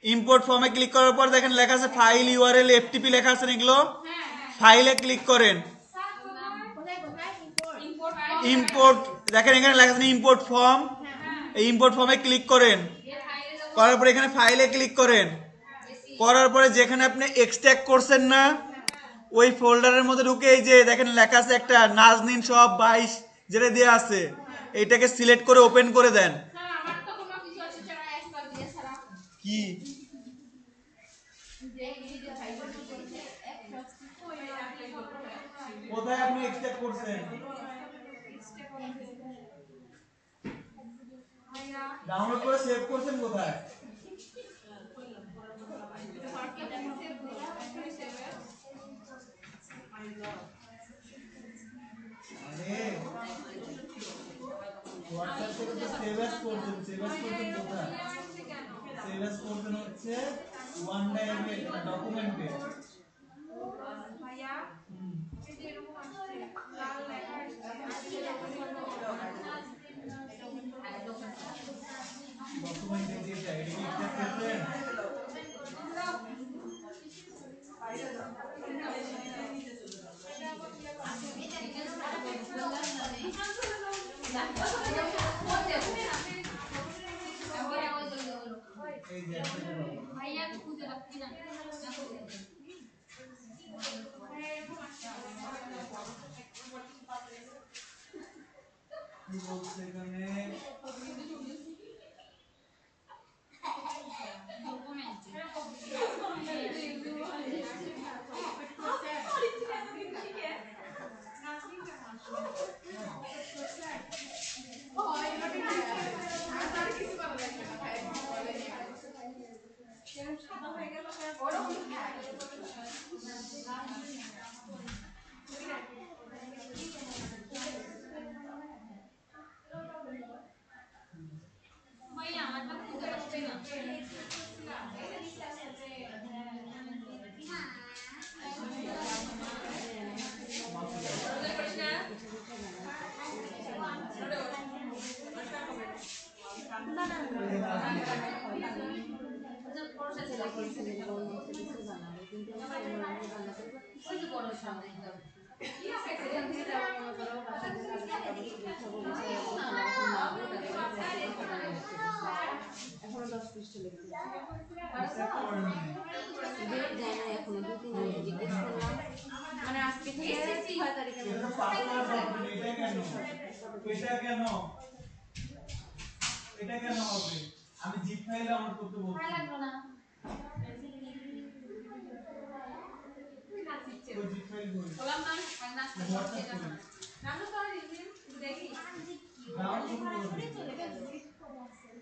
ইম্পোর্ট ফর্মে ক্লিক করার পর দেখেন লেখা আছে ফাইল ইউআরএল এফটিপি লেখা আছে, এগুলো ফাইলে ক্লিক করেন, ইম্পোর্ট দেখেন এখানে লেখা আছে ইম্পোর্ট ফর্ম, এই ইম্পোর্ট ফর্মে ক্লিক করেন, করার পরে এখানে ফাইলে ক্লিক করেন, করার পরে যেখানে আপনি এক্সট্রাক্ট করছেন না ওই ফোল্ডারের মধ্যে ঢুকে এই যে দেখেন লেখা আছে একটা নাজনীন শপ 22 যেটা দেওয়া আছে, এইটাকে সিলেক্ট করে ওপেন করে দেন। কি কোথায় আপনি এক্সট্রাক্ট করছেন, ডাউনলোড করে সেভ করছেন কোথায়? আরে হোয়াটসঅ্যাপ থেকে তো সেভ অ্যাজ করছেন, সেভ অ্যাজ করছেন কোথায়? সেভ অ্যাজ করছেন হচ্ছে ওয়ান ড্রাইভে, ডকুমেন্টে। ভাইয়া এই যে এরকম আসছে লাল লেখা আসছে ডকুমেন্টে যেটা এটা কি অ্যাক্সেস করছেন? এই যে ভাইয়া খুঁজে পাচ্ছি না কি বলছে এখানে? ভাইয়া আমারটা খুঁজে পাচ্ছি না ওই যে বড় সামনে এখনো 10 পৃষ্ঠা লিখতে অ্যাকসেপ্ট করেন না। ডেট দেয় না এখনো 2-3 দিন জিজ্ঞেস করলাম মানে আজকে থেকে 6 তারিখের এটা তো মধ্যে পাসওয়ার্ড ডকুমেন্ট, এটা কেন? এটা কেন? এটা কেন হবে? আমি জিপ ফাইল ডাউনলোড করতে বলছি। ভালো লাগলো না ওই জিপ ফাইল কই? বললাম না আর নাচতে হোয়াটসঅ্যাপ এটা কই? নানু তো আর ইজিন দেখি ডাউনলোড করতে চলে গেল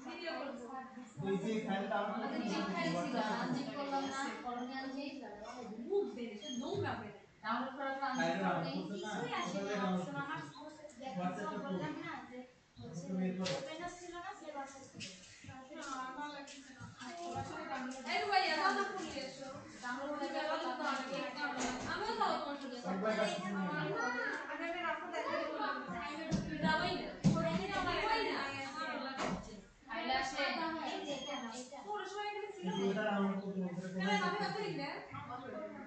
ভিডিও করব ওই যে ফাইল ডাউনলোড আমাদের করতে জিপ ফাইল ছিল হোয়াটসঅ্যাপ আনজিপ করলাম না কলোনিয়াল জিপ মুখ বেরিয়েছে নোংরা বেরিয়েছে ডাউনলোড করার পর ফাইল আনজিপ ডাউনলোড করলেই করতে না কিছুই আসে কোথায় না ডাউনলোড শোনো আমার হোয়াটসঅ্যাপে বললাম না যে হচ্ছে বের করো। ওপেনার ছিল না সিলেবাস আমার লাগছে না এই ভাইয়া দাদা ফোন দিয়েছো ডাউনলোড হয়ে গেল তো আমিও দাও তোমার সাথে সবাই কাছে শুনুন। আমি রাখো দেখা যাবই না ওইখানে আমার কই না ফাইল আসে পুরো সময় এখানে ছিল কিন্তু এটা ডাউনলোড করতে বলছে কেন কোথায়? আমি হাতে লিখলে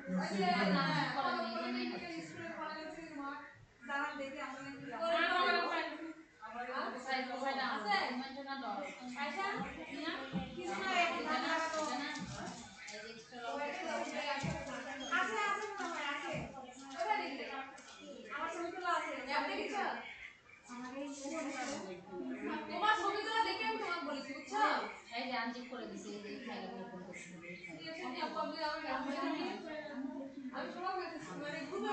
সেভ আচ্ছা করে না না। কত করে থেকে স্কুলে পড়া গেছে মা জানান দেখি আমরা নাকি আমার সাইজ প্রোফাইল আছে মেনটেন না দাও আচ্ছা না কিছু না এখন জানা জানা তো জানা এই যে এক্সট্রা আছে আছে মনে হয় আছে ওটা লিখলে আমার ছবিগুলো আছে আপনি কিছু তোমার ছবিগুলো দেখে আমি তোমাকে বলেছি বুঝছো এই যে আনজিপ করে দিছি এই যে ফাইল ওপেন করতে আমি সবাই মানে গ্রুপে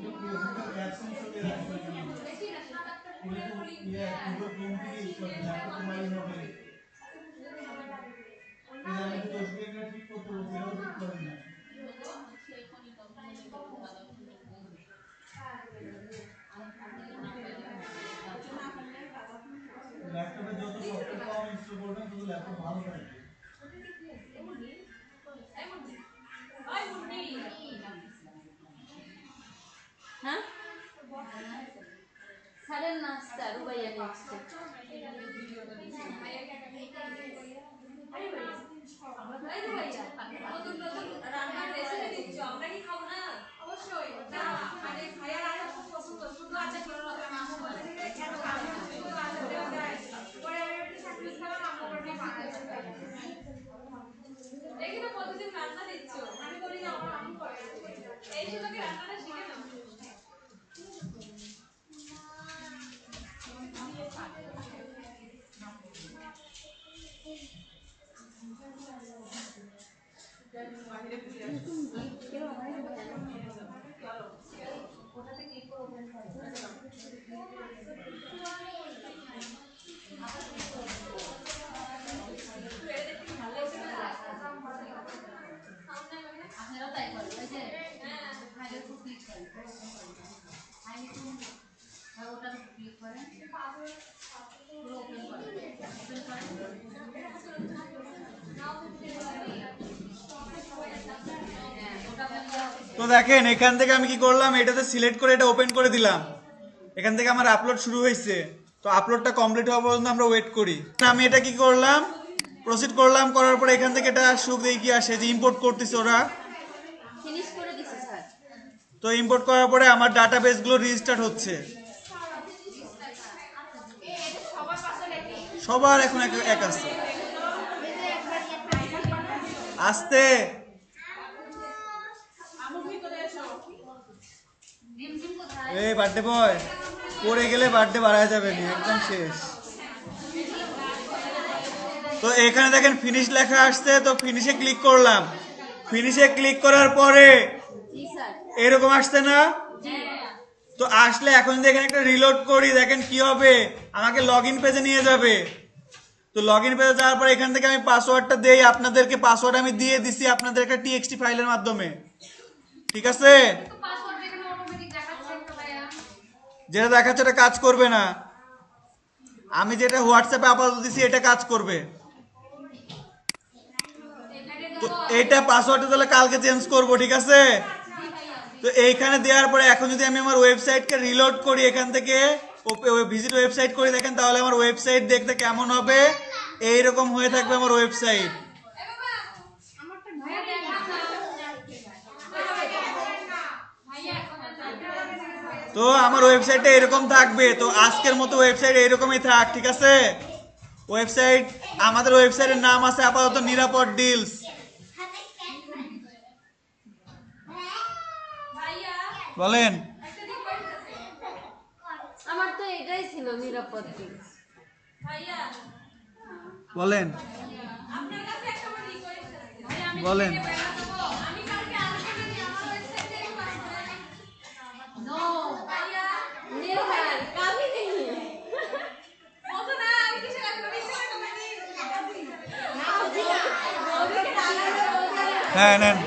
এগুলো ফেসবুকে ক্যাপশন চলে আসছে কেন? দেখি না সাতটা এগুলো তো ইয়ে গুগল ক্রোম থেকে ইউজ করতে হয়, তো তোমারই হবে। এই যে আমি তো ফেসবুকে ঠিক করতে বলছি, এটাও ঠিক করেন না। ল্যাপটপে যত সফটওয়্যার পাওয়া ইনস্টল করবেন তত ল্যাপটপ ভালো থাকবে। হ্যাঁ স্যারের নাস্তা রুবাইয়া নিয়ে আসছে নতুন নতুন রান্নার রেসিপি দিচ্ছ আমরা কি খাবো না অবশ্যই না মানে ভাইয়া রান্না খুব পছন্দ শুধু আচ্ছা কোনো রকম মাংস বলে এত কাজ শুধু আচ্ছা দেওয়া যায় পরে আমি একটু সাকসেস পেলাম আম্মু করে বানাইছে দেখি তো কতদিন রান্না দিচ্ছ আমি বলি না আমার আম্মু করে এই সুযোগে রান্নাটা শিখে নাও ওটাতে ক্লিক করে ওপেন করো তো দেখেন এখান থেকে আমি কি করলাম, এটাতে সিলেক্ট করে এটা ওপেন করে দিলাম। এখান থেকে আমার আপলোড শুরু হয়েছে। তো আপলোডটা কমপ্লিট হওয়া পর্যন্ত আমরা ওয়েট করি। আমি এটা কি করলাম, প্রসিড করলাম, করার পরে এখান থেকে এটা সুখ দিয়ে কি আসে যে ইম্পোর্ট করতেছে ওরা। ফিনিশ করে দিছি স্যার। তো ইম্পোর্ট করার পরে আমার ডাটাবেসগুলো রিস্টার্ট হচ্ছে। সবার এখন এক আসছে আসতে। এই বার্থডে বয় পড়ে গেলে বার্থডে বাড়ায় যাবে না, একদম শেষ। তো এখানে দেখেন ফিনিশ লেখা আসছে, তো ফিনিশে ক্লিক করলাম। ফিনিশে ক্লিক করার পরে জি স্যার। এরকম আসছে না? জি। তো আসলে এখন যদি এখানে একটা রিলোড করি, দেখেন কি হবে, আমাকে লগ ইন পেজে নিয়ে যাবে। তো লগ ইন পেজে যাওয়ার পরে এখান থেকে আমি পাসওয়ার্ডটা দেই আপনাদেরকে। পাসওয়ার্ড আমি দিয়ে দিছি আপনাদের একটা টিএক্সটি ফাইলের মাধ্যমে, ঠিক আছে? পাসওয়ার্ড এখানে অটোমেটিক দেখাচ্ছে তো ভাইয়া। যেটা দেখাচ্ছে এটা কাজ করবে না। আমি যেটা হোয়াটসঅ্যাপে আপাতত দিছি এটা কাজ করবে। তো এইটা পাসওয়ার্ডটা তাহলে কালকে চেঞ্জ করব, ঠিক আছে? তো এইখানে দেওয়ার পরে এখন যদি আমি আমার ওয়েবসাইটকে রিলোড করি, এখান থেকে ভিজিট ওয়েবসাইট করি, দেখেন তাহলে আমার ওয়েবসাইট দেখতে কেমন হবে, এইরকম হয়ে থাকবে আমার ওয়েবসাইট। ভাইয়া দেখা ভাইয়া তো আমার ওয়েবসাইটটা এরকম থাকবে। তো আজকের মতো ওয়েবসাইট এরকমই থাক, ঠিক আছে? ওয়েবসাইট, আমাদের ওয়েবসাইটের নাম আছে আপাতত নিরাপদ ডিলস। বলেন। আমার তো এটাই ছিল নিরাপদ দিক। বলেন আপনার কাছে একটা আমার রিকোয়েস্ট আছে ভাই, আমি বলেন। আমি কালকে আলোচনা নিয়ে আমার ওয়েবসাইটে কাজ করে নো ভাইয়া নে স্যার কামি নেই। বলতো না আমি কিছু লাগবে না ইচ্ছা করে হ্যাঁ নেন।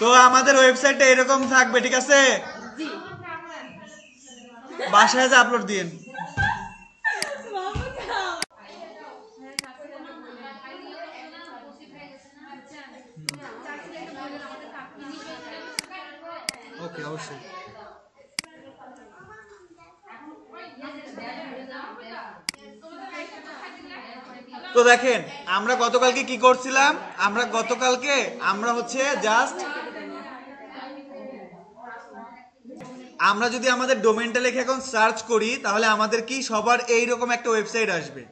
তো আমাদের ওয়েবসাইটটা এরকম থাকবে, ঠিক আছে? জি। বাসায় যে আপলোড দিন। ওকে, অবশ্যই। তো দেখেন আমরা গতকালকে কি করছিলাম, আমরা হচ্ছে জাস্ট আমরা যদি আমাদের ডোমেনটা লিখে এখন সার্চ করি, তাহলে আমাদের কি সবার এইরকম একটা ওয়েবসাইট আসবে।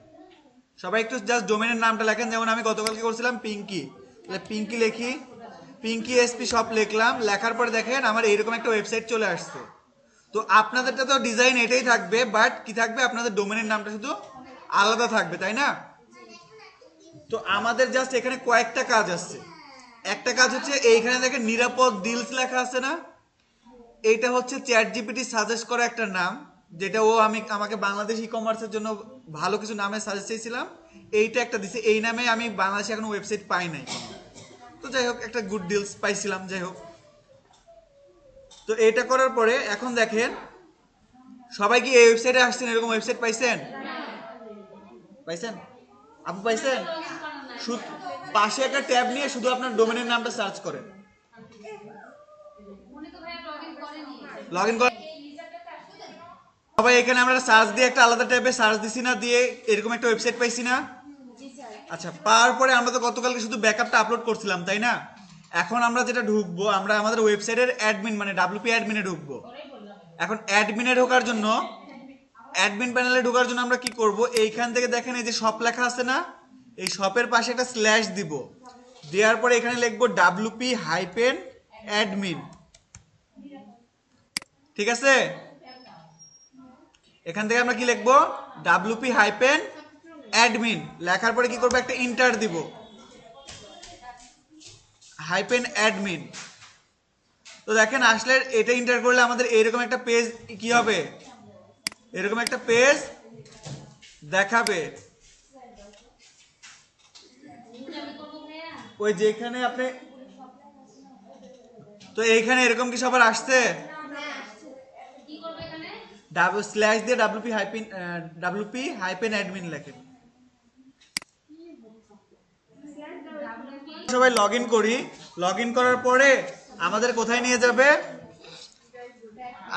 সবাই একটু জাস্ট ডোমেনের নামটা লেখেন। যেমন আমি গতকালকে করছিলাম পিঙ্কি, তাহলে পিঙ্কি লিখি, পিঙ্কি এসপি সব লিখলাম। লেখার পরে দেখেন আমার এইরকম একটা ওয়েবসাইট চলে আসছে। তো আপনাদেরটা তো ডিজাইন এটাই থাকবে, বাট কি থাকবে, আপনাদের ডোমেনের নামটা শুধু আলাদা থাকবে, তাই না? তো আমাদের জাস্ট এখানে কয়েকটা কাজ আছে। একটা কাজ হচ্ছে এইখানে দেখেন নিরাপদ ডিলস লেখা আছে না, এইটা হচ্ছে চ্যাট জিপিটি সাজেস্ট করা একটা নাম, যেটা ও আমাকে বাংলাদেশ ই কমার্সের জন্য ভালো কিছু নামে সাজেস্ট চেয়েছিলাম, এইটা একটা দিছে। এই নামে আমি বাংলাদেশে এখনো ওয়েবসাইট পাই নাই। তো যাই হোক একটা গুড ডিলস পাইছিলাম, যাই হোক। তো এইটা করার পরে এখন দেখেন সবাই কি এই ওয়েবসাইটে আসছেন, এরকম ওয়েবসাইট পাইছেন? পাইছেন আপু, পাইছেন? পাশে একটা ট্যাব নিয়ে শুধু আপনার ডোমেনের নামটা সার্চ করেন, উনি তো ভাইয়া লগইন করেনি। লগ ইন করেন। সবাই এখানে আমরা সার্চ দিয়ে একটা আলাদা ট্যাবে সার্চ দিছি না, দিয়ে এরকম একটা ওয়েবসাইট পাইছি না? জি স্যার। আচ্ছা, পাওয়ার পরে আমরা তো গতকালকে শুধু ব্যাকআপটা আপলোড করছিলাম, তাই না? এখন আমরা যেটা ঢুকবো, আমরা আমাদের ওয়েবসাইটের অ্যাডমিন মানে WP অ্যাডমিনে ঢুকবো। এখন অ্যাডমিনে ঢোকার জন্য, অ্যাডমিন প্যানেলে ঢোকার জন্য আমরা কি করব, এইখান থেকে দেখেন এই যে শপ লেখা আছে না, এই শপের পাশে একটা স্ল্যাশ দিব। দেওয়ার পরে এখানে লিখবো WP-admin, ঠিক আছে? এখান থেকে আমরা কি লিখবো, WP-admin লেখার পরে কি করবো, একটা ইন্টার দিব, -admin। তো দেখেন আসলে এটা ইন্টার করলে আমাদের এরকম একটা পেজ কি হবে, এরকম একটা পেজ দেখাবে। ওই যেখানে আপনি, তো এইখানে এরকম কি সবার আসছে? কি করবে এখানে? স্ল্যাশ দিয়ে WP হাইপেন অ্যাডমিন লেখেন। সবাই লগ ইন করি। লগ ইন করার পরে আমাদের কোথায় নিয়ে যাবে?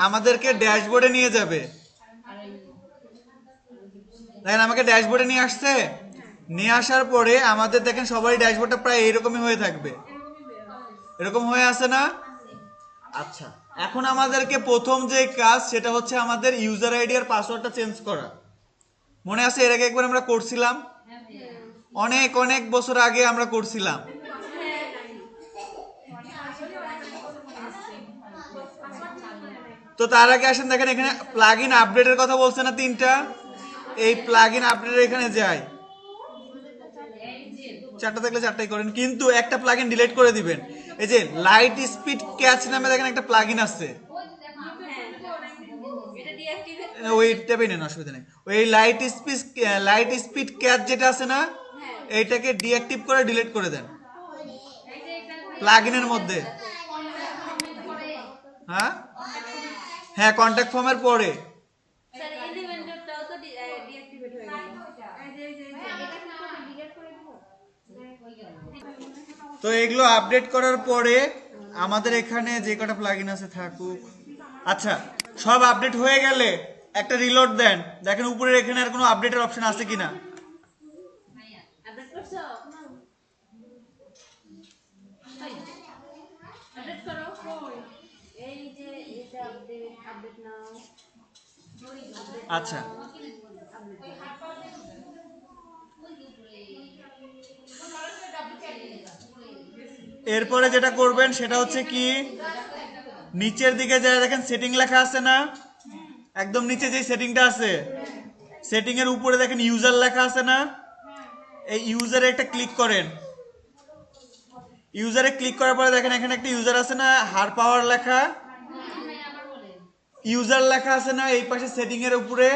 আমাদেরকে ড্যাশবোর্ডে নিয়ে যাবে। দেখেন আমাকে ড্যাশবোর্ডে নিয়ে আসছে। নিয়ে আসার পরে আমাদের দেখেন সবারই ড্যাশবোর্ডটা প্রায় এইরকমই হয়ে থাকবে, এরকম হয়ে আছে না? আচ্ছা, এখন আমাদেরকে প্রথম যে কাজ সেটা হচ্ছে আমাদের ইউজার আইডি আর পাসওয়ার্ডটা চেঞ্জ করা। মনে আছে এর আগে একবার আমরা করছিলাম, অনেক অনেক বছর আগে আমরা করছিলাম। তো তার আগে আসেন দেখেন এখানে প্লাগ ইন আপডেটের কথা বলছে না 3টা, এই প্লাগ ইন আপডেটের এখানে যাই। 4টা থাকলে 4টাই করেন, কিন্তু একটা প্লাগ ইন ডিলিট করে দিবেন। এই যে লাইট স্পিড ক্যাচ নামে দেখেন একটা প্লাগ ইন আছে, ওই ট্যাবে নেন, অসুবিধা নেই। ওই লাইট স্পিড ক্যাচ যেটা আছে না, এইটাকে ডিঅ্যাক্টিভ করে ডিলিট করে দেন প্লাগ ইনের মধ্যে। হ্যাঁ হ্যাঁ, কন্ট্যাক্ট ফর্মের পরে। স্যার এলিমেন্টরটাও তো ডিঅ্যাক্টিভেট হয়ে গেল। তো এগুলো আপডেট করার পরে আমাদের এখানে যে কটা প্লাগইন আছে থাকুক। আচ্ছা, সব আপডেট হয়ে গেলে একটা রিলোড দেন, দেখেন উপরের এখানে আর কোনো আপডেটের অপশন আছে কিনা। আপডেট করছো? আপডেট করো। এই যে এটা আপডেট নাও। আচ্ছা, এরপরে যেটা করবেন সেটা হচ্ছে কি, নিচের দিকে যারা দেখেন সেটিং লেখা আছে না, একদম নিচে যে সেটিংটা আছে, সেটিং এর উপরে দেখেন ইউজার লেখা আছে না, এই ইউজারে একটা ক্লিক করেন। ইউজারে ক্লিক করার পরে দেখেন এখানে একটা ইউজার আছে না, হার পাওয়ার লেখা, ইউজার লেখা আছে না এই পাশে সেটিং এর উপরে,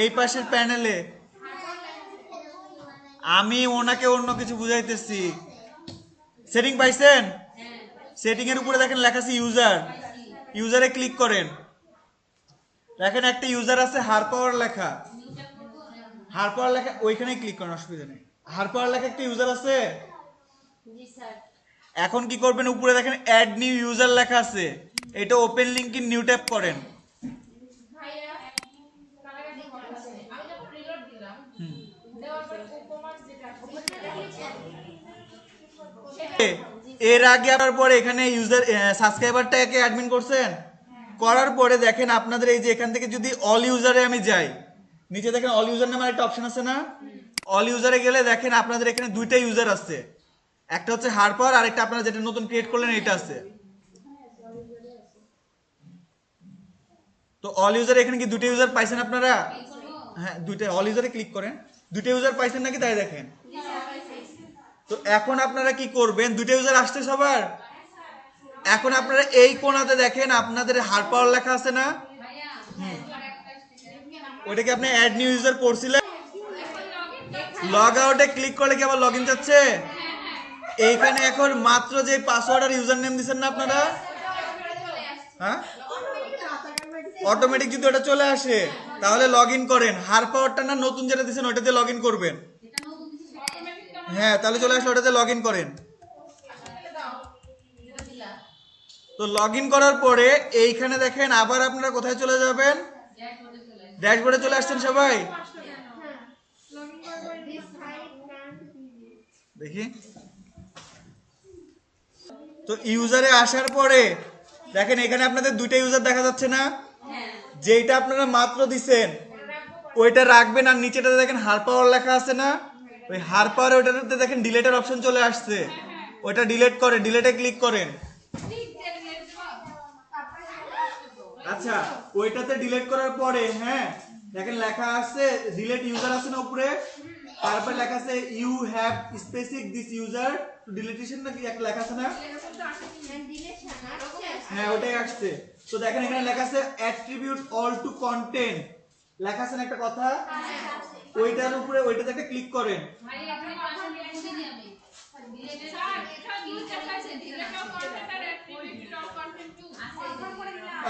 এই পাশের প্যানেলে। আমি ওনাকে অন্য কিছু বুঝাইতেছি। সেটিং পাইছেন? সেটিং এর উপরে দেখেন লেখা আছে ইউজার, ইউজারে ক্লিক করেন। দেখেন একটা ইউজার আছে হার পাওয়ার লেখা, হার পাওয়ার লেখা ওইখানে ক্লিক করেন, অসুবিধা নেই। হার পাওয়ার লেখা একটা ইউজার আছে। জি স্যার। এখন কি করবেন, উপরে দেখেন অ্যাড নিউ ইউজার লেখা আছে, এটা open link in new tab করেন। এর আগে আবার পরে এখানে ইউজার সাবস্ক্রাইবারটাকে অ্যাডমিন করছেন, করার পরে দেখেন আপনাদের এই যে এখান থেকে যদি অল ইউজারে আমি যাই, নিচে দেখেন অল ইউজার নামে একটা অপশন আছে না, অল ইউজারে গেলে দেখেন আপনাদের এখানে দুইটা ইউজার আছে, একটা হচ্ছে হারপার আর একটা আপনারা যেটা নতুন ক্রিয়েট করলেন এটা আছে। তো অল ইউজার এখানে কি দুটো ইউজার পাইছেন আপনারা? হ্যাঁ, দুইটা অল ইউজারে ক্লিক করেন। দুটো ইউজার পাইছেন নাকি তাই দেখেন। তো এখন আপনারা কি করবেন, দুটো ইউজার আসছে সবার। এখন আপনারা এই কোণাতে দেখেন আপনাদের হার পাওয়ার লেখা আছে না, ওইটাকে আপনি অ্যাড নিউ ইউজার করছিলেন, লগ আউটে ক্লিক করলে কি আবার লগ ইন যাচ্ছে? এইখানে এখন মাত্র যে পাসওয়ার্ড আর ইউজার নেম দিচ্ছেন না আপনারা, হ্যাঁ অটোমেটিক যদি ওটা চলে আসে তাহলে লগ ইন করেন। হার পাওয়ারটা না নতুন যেটা দিচ্ছেন ওটাতে লগ ইন করবেন। হ্যাঁ, তাহলে চলে আসলে ওটাতে লগ ইন করেন। তো লগ ইন করার পরে এইখানে দেখেন আবার আপনারা কোথায় চলে যাবেন, ড্যাশবোর্ডে চলে আসছেন সবাই। দেখি, তো ইউজারে আসার পরে দেখেন এখানে আপনাদের দুইটা ইউজার দেখা যাচ্ছে না, যেটা আপনারা মাত্র দিছেন ওইটা রাখবেন, আর নিচেটাতে দেখেন হার পাওয়ার লেখা আছে না, ওই হার পাওয়ার ওইটাতে দেখেন ডিলেটের অপশন চলে আসছে, ওইটা ডিলেট করে ডিলেটে ক্লিক করেন। আচ্ছা, ওইটাতে ডিলিট করার পরে হ্যাঁ দেখেন লেখা আছে ডিলিট ইউজার আছে না উপরে, তারপর লেখা আছে you have specific this user to deletion নাকি একটা লেখা আছে না, হ্যাঁ ওটাই আসছে। তো দেখেন এখানে লেখা আছে অ্যাট্রিবিউট অল টু কন্টেন্ট লেখা আছে না একটা কথা, ওইটার উপরে ওইটাতে একটা ক্লিক করেন।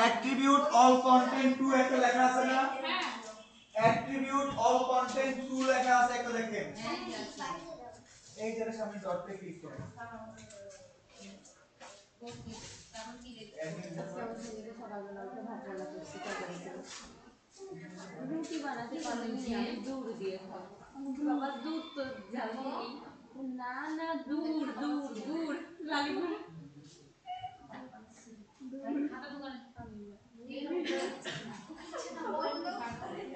অ্যাট্রিবিউট অল কন্টেন্ট টু একটা লেখা আছে না, অ্যাট্রিবিউট অল কন্টেন্ট টু লেখা আছে একটা দেখেন, এই যেটা সামনে ডটে ক্লিক করেন। সকালবেলা উঠে ভাত রান্না করছি, তরকারি করে রুটি বানাতে পারলাম না, আমি দুধ দিয়ে খাবো। বাবা দুধ তো জানি না, না দূর দূর দূর লালিপুর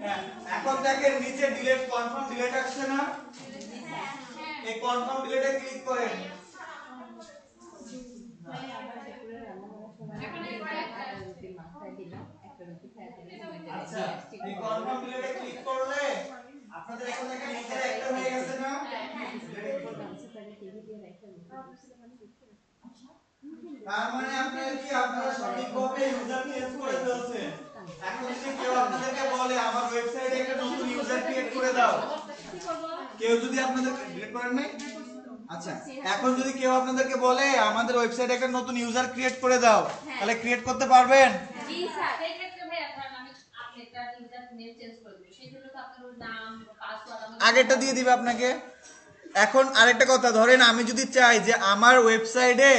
হ্যাঁ, এখন দেখেন নিচে ডিলিট কনফার্ম ডিলিট আসছে না, এই কনফার্ম ডিলিটে ক্লিক করেন। আচ্ছা, এই কনফার্ম ডিলিটে ক্লিক করলে আপনাদের এখন দেখেন নিচে একটা হয়ে গেছে না, তার মানে আপনারা কি আপনারা সঠিকভাবে ইউজার চেঞ্জ করে ফেলছেন। এখন যদি কেউ আপনাদেরকে বলে আমার ওয়েবসাইটে একটা নতুন ইউজার ক্রিয়েট করে দাও, কেউ যদি আপনাদেরকে ডিলিট করেন নাই, আচ্ছা এখন যদি কেউ আপনাদেরকে বলে আমাদের ওয়েবসাইটে একটা নতুন ইউজার ক্রিয়েট করে দাও, তাহলে ক্রিয়েট করতে পারবেন? জি স্যার। সেই ক্ষেত্রে ভাইয়া ধরেন আমি আপনারটা ইউজার নেম চেঞ্জ করে দেব, সেই জন্য তো আপনার ওই নাম পাসওয়ার্ড আগেরটা দিয়ে দিবে আপনাকে। এখন আরেকটা কথা, ধরেন আমি যদি চাই যে আমার ওয়েবসাইটে,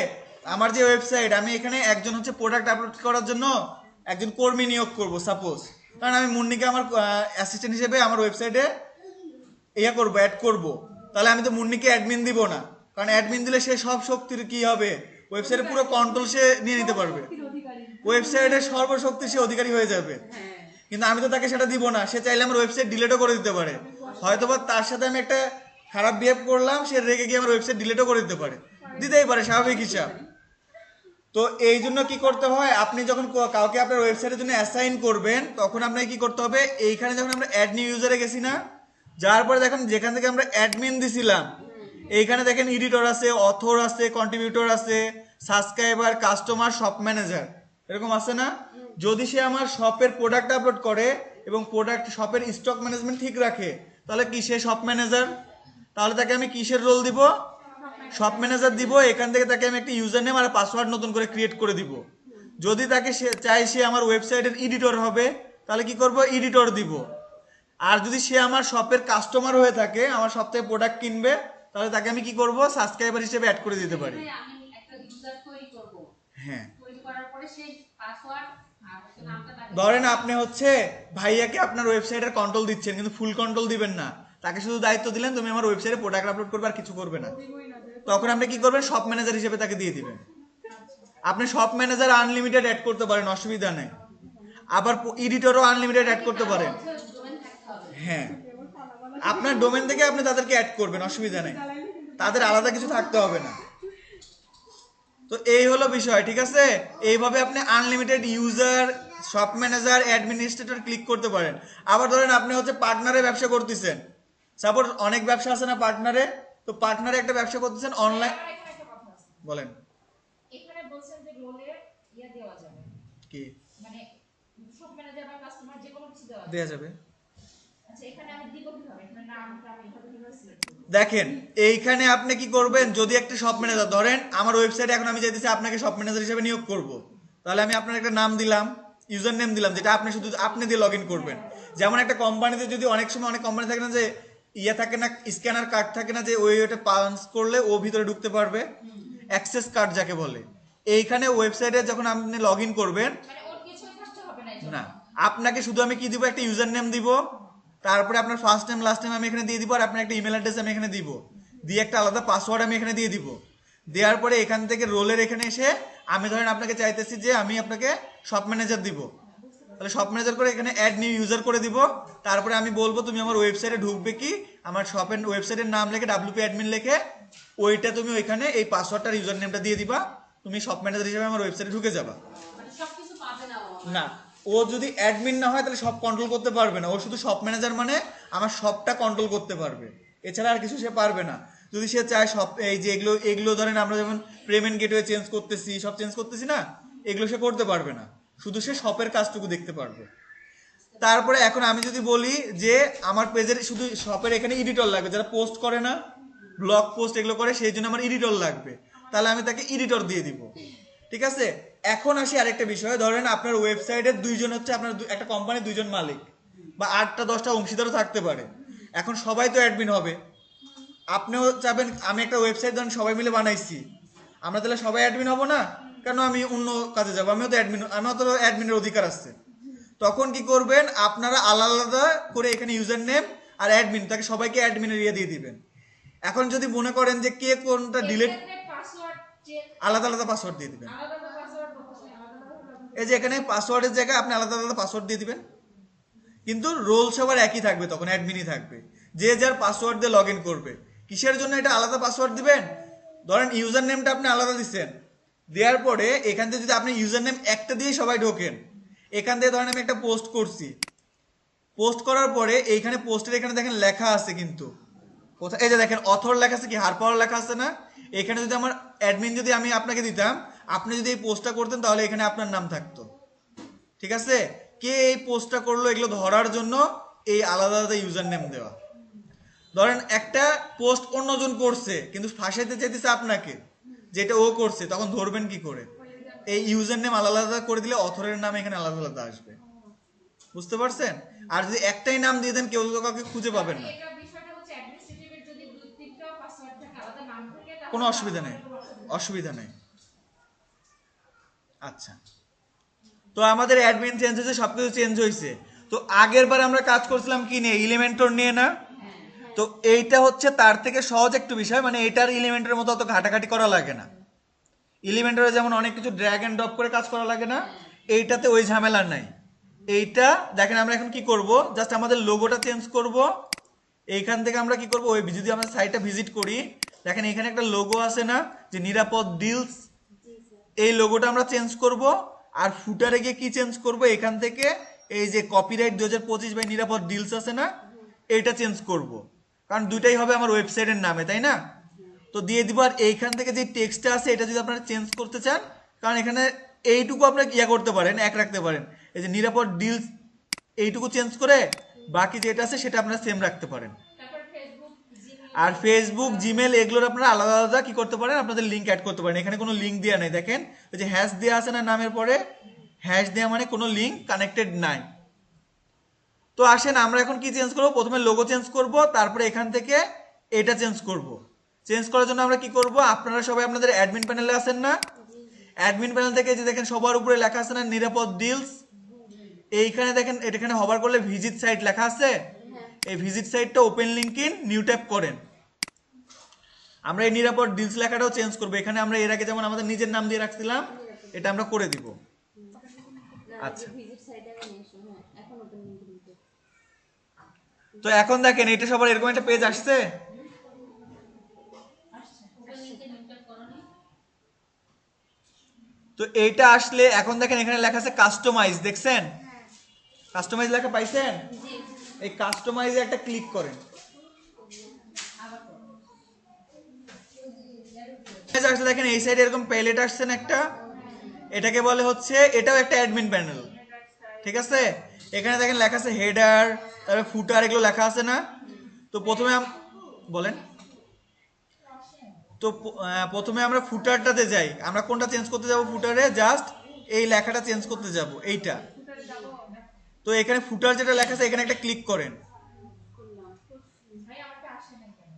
আমার যে ওয়েবসাইট, আমি এখানে একজন হচ্ছে প্রোডাক্ট আপলোড করার জন্য একজন কর্মী নিয়োগ করব সাপোজ, কারণ আমি মুন্নিকে আমার অ্যাসিস্ট্যান্ট হিসেবে আমার ওয়েবসাইটে করব, অ্যাড করব, তাহলে আমি তো মুন্নিকে অ্যাডমিন দিব না, কারণ অ্যাডমিন দিলে সে সব শক্তির কি হবে, ওয়েবসাইটের পুরো কন্ট্রোল সে নিয়ে নিতে পারবে, ওয়েবসাইটের সর্বশক্তি সে অধিকারী হয়ে যাবে। কিন্তু আমি তো তাকে সেটা দিব না, সে চাইলে আমার ওয়েবসাইট ডিলিটও করে দিতে পারে, হয়তোবা তার সাথে আমি একটা খারাপ বিহেভ করলাম, সে রেগে গিয়ে আমার ওয়েবসাইট ডিলিটও করে দিতে পারে, দিতেই পারে, স্বাভাবিক হিসাব। তো এই জন্য কি করতে হয়, আপনি যখন কাউকে আপনার ওয়েবসাইটের জন্য অ্যাসাইন করবেন, তখন আপনাকে কি করতে হবে, এইখানে যখন আমরা অ্যাড নিউ ইউজারে গেছি না, যার পরে দেখেন যেখান থেকে আমরা অ্যাডমিন দিছিলাম, এইখানে দেখেন এডিটর আছে, অথর আছে, কন্ট্রিবিউটর আছে, সাবস্ক্রাইবার, কাস্টমার, শপ ম্যানেজার, এরকম আছে না। যদি সে আমার শপের প্রোডাক্ট আপলোড করে এবং প্রোডাক্ট শপের স্টক ম্যানেজমেন্ট ঠিক রাখে, তাহলে কি সে শপ ম্যানেজার, তাহলে তাকে আমি কিসের রোল দিব, শপ ম্যানেজার দিব। এখান থেকে তাকে আমি একটা ইউজার নেম আর পাসওয়ার্ড নতুন করে ক্রিয়েট করে দিব। যদি তাকে সে চাই সে আমার ওয়েবসাইটের এডিটর হবে, তাহলে কি করব, এডিটর দিব। আর যদি সে আমার শপের কাস্টমার হয়ে থাকে, আমার শপ থেকে প্রোডাক্ট কিনবে, তাহলে তাকে আমি কি করব, সাবস্ক্রাইবার হিসেবে অ্যাড করে দিতে পারি। আমি একটা ইউজার তৈরি করব, হ্যাঁ, তৈরি করার পরে সেই পাসওয়ার্ড আর নামটা তাকে ধরেন আপনি হচ্ছে ভাইয়াকে আপনার ওয়েবসাইটের কন্ট্রোল দিচ্ছেন, কিন্তু ফুল কন্ট্রোল দিবেন না, তাকে শুধু দায়িত্ব দিলেন তুমি আমার ওয়েবসাইটে প্রোডাক্ট আপলোড করবে আর কিছু করবে না, তখন আপনি কি করবেন, শপ ম্যানেজার হিসেবে তাকে দিয়ে দিবেন। আপনি শপ ম্যানেজার আনলিমিটেড অ্যাড করতে পারেন, অসুবিধা নেই, আবার এডিটরও আনলিমিটেড অ্যাড করতে পারেন। ডোমেন থাকতে হবে। হ্যাঁ, আপনার ডোমেন থেকে আপনি তাদেরকে অ্যাড করবেন, অসুবিধা নেই, তাদের আলাদা কিছু থাকতে হবে না। তো এই হলো বিষয়, ঠিক আছে। এইভাবে আপনি unlimited user, shop manager, administrator click করতে পারেন। আবার ধরেন আপনি হচ্ছে পার্টনারে ব্যবসা করতেছেন, সাপোজ অনেক ব্যবসা আছে না পার্টনারে, তো পার্টনারে একটা ব্যবসা করতেছেন অনলাইন, বলেন এখানে বলছেন যে রোলে দেওয়া যাবে, কি মানে শপ ম্যানেজার বা কাস্টমার যে কোনো কিছু দেওয়া যাবে। দেয়া যাবে। আচ্ছা এখানে আমি দিব কিভাবে, এখানে নামটা আমি এভাবে কিভাবে সিলেক্ট করব? দেখেন এইখানে আপনি কি করবেন, যদি একটা শপ ম্যানেজার, ধরেন আমার ওয়েবসাইটে এখন আমি চাইতেছি আপনাকে শপ ম্যানেজার হিসেবে নিয়োগ করব, তাহলে আমি আপনার একটা নাম দিলাম, ইউজার নেম দিলাম, যেটা আপনি শুধু আপনি দিয়ে লগ ইন করবেন। যেমন একটা কোম্পানিতে যদি অনেক সময় অনেক কোম্পানি থাকে না যে থাকে না, স্ক্যানার কার্ড থাকে না, যে ওইটা পাঞ্চ করলে ও ভিতরে ঢুকতে পারবে, অ্যাক্সেস কার্ড যাকে বলে। এইখানে ওয়েবসাইটে যখন আপনি লগ ইন করবেন, মানে ওর কিছুই থাকতে হবে না এই না, আপনাকে শুধু আমি কি দিব, একটা ইউজার নেম দিব, তারপরে আপনার ফার্স্ট নেম লাস্ট নেম আমি এখানে দিয়ে দিব, আর আপনার একটা ইমেল অ্যাড্রেস আমি এখানে দিব, দিয়ে একটা আলাদা পাসওয়ার্ড আমি এখানে দিয়ে দিব। দেওয়ার পরে এখান থেকে রোলের এখানে এসে আমি ধরেন আপনাকে চাইতেছি যে আমি আপনাকে শপ ম্যানেজার দিব, তাহলে শপ ম্যানেজার করে এখানে অ্যাড নিউ ইউজার করে দিব। তারপরে আমি বলবো তুমি আমার ওয়েবসাইটে ঢুকবে কি, আমার শপের ওয়েবসাইটের নাম লিখে WP অ্যাডমিন লিখে ওইটা তুমি ওইখানে এই পাসওয়ার্ডটার ইউজার নেমটা দিয়ে দিবা, তুমি শপ ম্যানেজার হিসেবে আমার ওয়েবসাইটে ঢুকে যাবা। মানে সবকিছু পাবে না ও। না, ও যদি অ্যাডমিন না হয় তাহলে সব কন্ট্রোল করতে পারবে না, ও শুধু শপ ম্যানেজার মানে আমার সবটা কন্ট্রোল করতে পারবে, এছাড়া আর কিছু সে পারবে না। যদি সে চায় সব এই যে এগুলো ধরেন আমরা যেমন পেমেন্ট গেটওয়ে চেঞ্জ করতেছি, সব চেঞ্জ করতেছি না, এগুলো সে করতে পারবে না, শুধু সে শপের কাজটুকু দেখতে পারবে। তারপরে এখন আমি যদি বলি যে আমার পেজের শুধু শপের এখানে এডিটর লাগবে, যারা পোস্ট করে না, ব্লগ পোস্ট এগুলো করে, সেই জন্য আমার এডিটর লাগবে, তাহলে আমি তাকে এডিটর দিয়ে দিব। ঠিক আছে, এখন আসি আরেকটা বিষয়। ধরেন আপনার ওয়েবসাইটের দুইজন হচ্ছে আপনার একটা কোম্পানির দুইজন মালিক বা 8টা 10টা অংশীদারও থাকতে পারে। এখন সবাই তো অ্যাডমিন হবে। আপনিও চাবেন আমি একটা ওয়েবসাইট ধরেন সবাই মিলে বানাইছি, আমরা তাহলে সবাই অ্যাডমিন হব না? কেন আমি অন্য কাজে যাবো? আমিও তো অ্যাডমিনের অধিকার আছে। তখন কি করবেন, আপনারা আলাদা আলাদা করে এখানে ইউজার নেম আর অ্যাডমিন, তাকে সবাইকে অ্যাডমিনের ইয়ে দিয়ে দিবেন। এখন যদি মনে করেন যে কে কোনটা ডিলিট, পাসওয়ার্ড চেঞ্জ আলাদা আলাদা পাসওয়ার্ড দিয়ে দিবেন। আলাদা পাসওয়ার্ড করতে আলাদা এই যে এখানে পাসওয়ার্ডের জায়গায় আপনি আলাদা আলাদা পাসওয়ার্ড দিয়ে দিবেন, কিন্তু রোল সবার একই থাকবে, তখন অ্যাডমিনই থাকবে। যে যার পাসওয়ার্ড দিয়ে লগ ইন করবে। কিসের জন্য এটা আলাদা পাসওয়ার্ড দিবেন? ধরেন ইউজার নেমটা আপনি আলাদা দিচ্ছেন, দেওয়ার পরে এখান থেকে যদি আপনি ইউজার নেম একটা দিয়ে সবাই ঢোকেন, এখান থেকে ধরেন আমি একটা পোস্ট করছি, পোস্ট করার পরে এইখানে পোস্টের এখানে দেখেন লেখা আছে, কিন্তু কোথায়, এই যে দেখেন অথর লেখা আছে, কি হারপাওয়ার লেখা আছে না? এখানে যদি আমার অ্যাডমিন যদি আমি আপনাকে দিতাম, আপনি যদি এই পোস্টটা করতেন, তাহলে এখানে আপনার নাম থাকতো। ঠিক আছে, কে এই পোস্টটা করলো এগুলো ধরার জন্য এই আলাদা আলাদা ইউজার নেম দেওয়া। ধরেন একটা পোস্ট অন্যজন করছে কিন্তু ফাঁসাইতে চাইতেছে আপনাকে, যেটা ও করছে, তখন ধরবেন কি করে? এই ইউজার নেম আলাদা আলাদা করে দিলে অথরের নাম এখানে আলাদা আলাদা আসবে। বুঝতে পারছেন? আর যদি একটাই নাম দিয়ে দেন, কেউ তো কাউকে খুঁজে পাবেন না। এটা বিষয়টা হচ্ছে অ্যাডমিনিস্ট্রেটিভের যদি দুই তিনটা পাসওয়ার্ড থাকে আলাদা নাম থাকে তাহলে কোনো অসুবিধা নেই, অসুবিধা নেই। আচ্ছা, তো আমাদের অ্যাডমিন চেঞ্জ হয়েছে, সবকিছু চেঞ্জ হয়েছে। তো আগের বার আমরা কাজ করছিলাম কি নিয়ে? এলিমেন্টর নিয়ে না? তো এইটা হচ্ছে তার থেকে সহজ একটু বিষয়, মানে এটার এলিমেন্টের মতো অত ঘাটাঘাটি করা লাগে না। এলিমেন্টরে যেমন অনেক কিছু ড্র্যাগ এন্ড ড্রপ করে কাজ করা লাগে না, এইটাতে ওই ঝামেলা নাই। এইটা দেখেন আমরা এখন কি করব, জাস্ট আমাদের লোগোটা চেঞ্জ করব। এইখান থেকে আমরা কি করব, ওই যদি আমরা সাইটটা ভিজিট করি, দেখেন এখানে একটা লোগো আছে না, যে নিরাপদ ডিলস, এই লোগোটা আমরা চেঞ্জ করব। আর ফুটারে গিয়ে কি চেঞ্জ করব, এখান থেকে এই যে কপিরাইট 2025 বাই নিরাপদ ডিলস আছে না, এইটা চেঞ্জ করব। কারণ দুইটাই হবে আমার ওয়েবসাইটের নামে, তাই না? তো দিয়ে দিব। আর এইখান থেকে যে টেক্সটটা আছে, এটা যদি আপনারা চেঞ্জ করতে চান, কারণ এখানে এইটুকু আপনারা ইয়া করতে পারেন, এক রাখতে পারেন, এই যে নিরাপদ ডিলস এইটুকু চেঞ্জ করে বাকি যেটা আছে সেটা আপনারা সেম রাখতে পারেন। তারপর ফেসবুক আর ফেসবুক, জিমেল এগুলোর আপনারা আলাদা আলাদা কি করতে পারেন, আপনাদের লিঙ্ক অ্যাড করতে পারেন। এখানে কোনো লিঙ্ক দেওয়া নেই, দেখেন ওই যে হ্যাশ দেওয়া আছে না নামের পরে, হ্যাশ দেওয়া মানে কোনো লিঙ্ক কানেক্টেড নাই। তো আসেন আমরা এখন কি চেঞ্জ করব, প্রথমে লোগো চেঞ্জ করব, তারপরে এখান থেকে এটা চেঞ্জ করব। চেঞ্জ করার জন্য আমরা কি করব, আপনারা সবাই আপনাদের অ্যাডমিন প্যানেলে আছেন না? অ্যাডমিন প্যানেল থেকে যে দেখেন সবার উপরে লেখা আছে না নিরাপদ ডিলস, এইখানে দেখেন এখানে হবার করলে ভিজিট সাইট লেখা আছে, এই ভিজিট সাইটটা open link in new tab করেন। আমরা এই নিরাপদ ডিলস লেখাটাও চেঞ্জ করব। এখানে আমরা এর আগে যেমন আমাদের নিজের নাম দিয়ে রাখছিলাম, এটা আমরা করে দিব। আচ্ছা, ভিজিট সাইটে আমি নিয়ে এসো। হ্যাঁ, এখন ওপেন লিংক দিতে। তো এখন দেখেন এটা সবার এরকম একটা পেজ আসছে। তো এইটা আসলে এখন দেখেন এখানে লেখা আছে কাস্টমাইজ, দেখছেন? কাস্টমাইজ লেখা পাইছেন? এই কাস্টমাইজে একটা ক্লিক করেন। আসছে দেখেন এই সাইডে এরকম প্যালেট আসছেন একটা, এটাকে বলে হচ্ছে, এটাও একটা অ্যাডমিন প্যানেল। ঠিক আছে, এখানে দেখেন লেখা আছে হেডার, তারপরে ফুটার, এগুলো লেখা আছে না? তো প্রথমে বলেন, তো প্রথমে আমরা ফুটারটাতে যাই। আমরা কোনটা চেঞ্জ করতে যাব? ফুটারে জাস্ট এই লেখাটা চেঞ্জ করতে যাব, এইটা। তো এখানে ফুটার যেটা লেখা আছে এখানে একটা ক্লিক করেন। ভাই আমারটা আসে না কেন?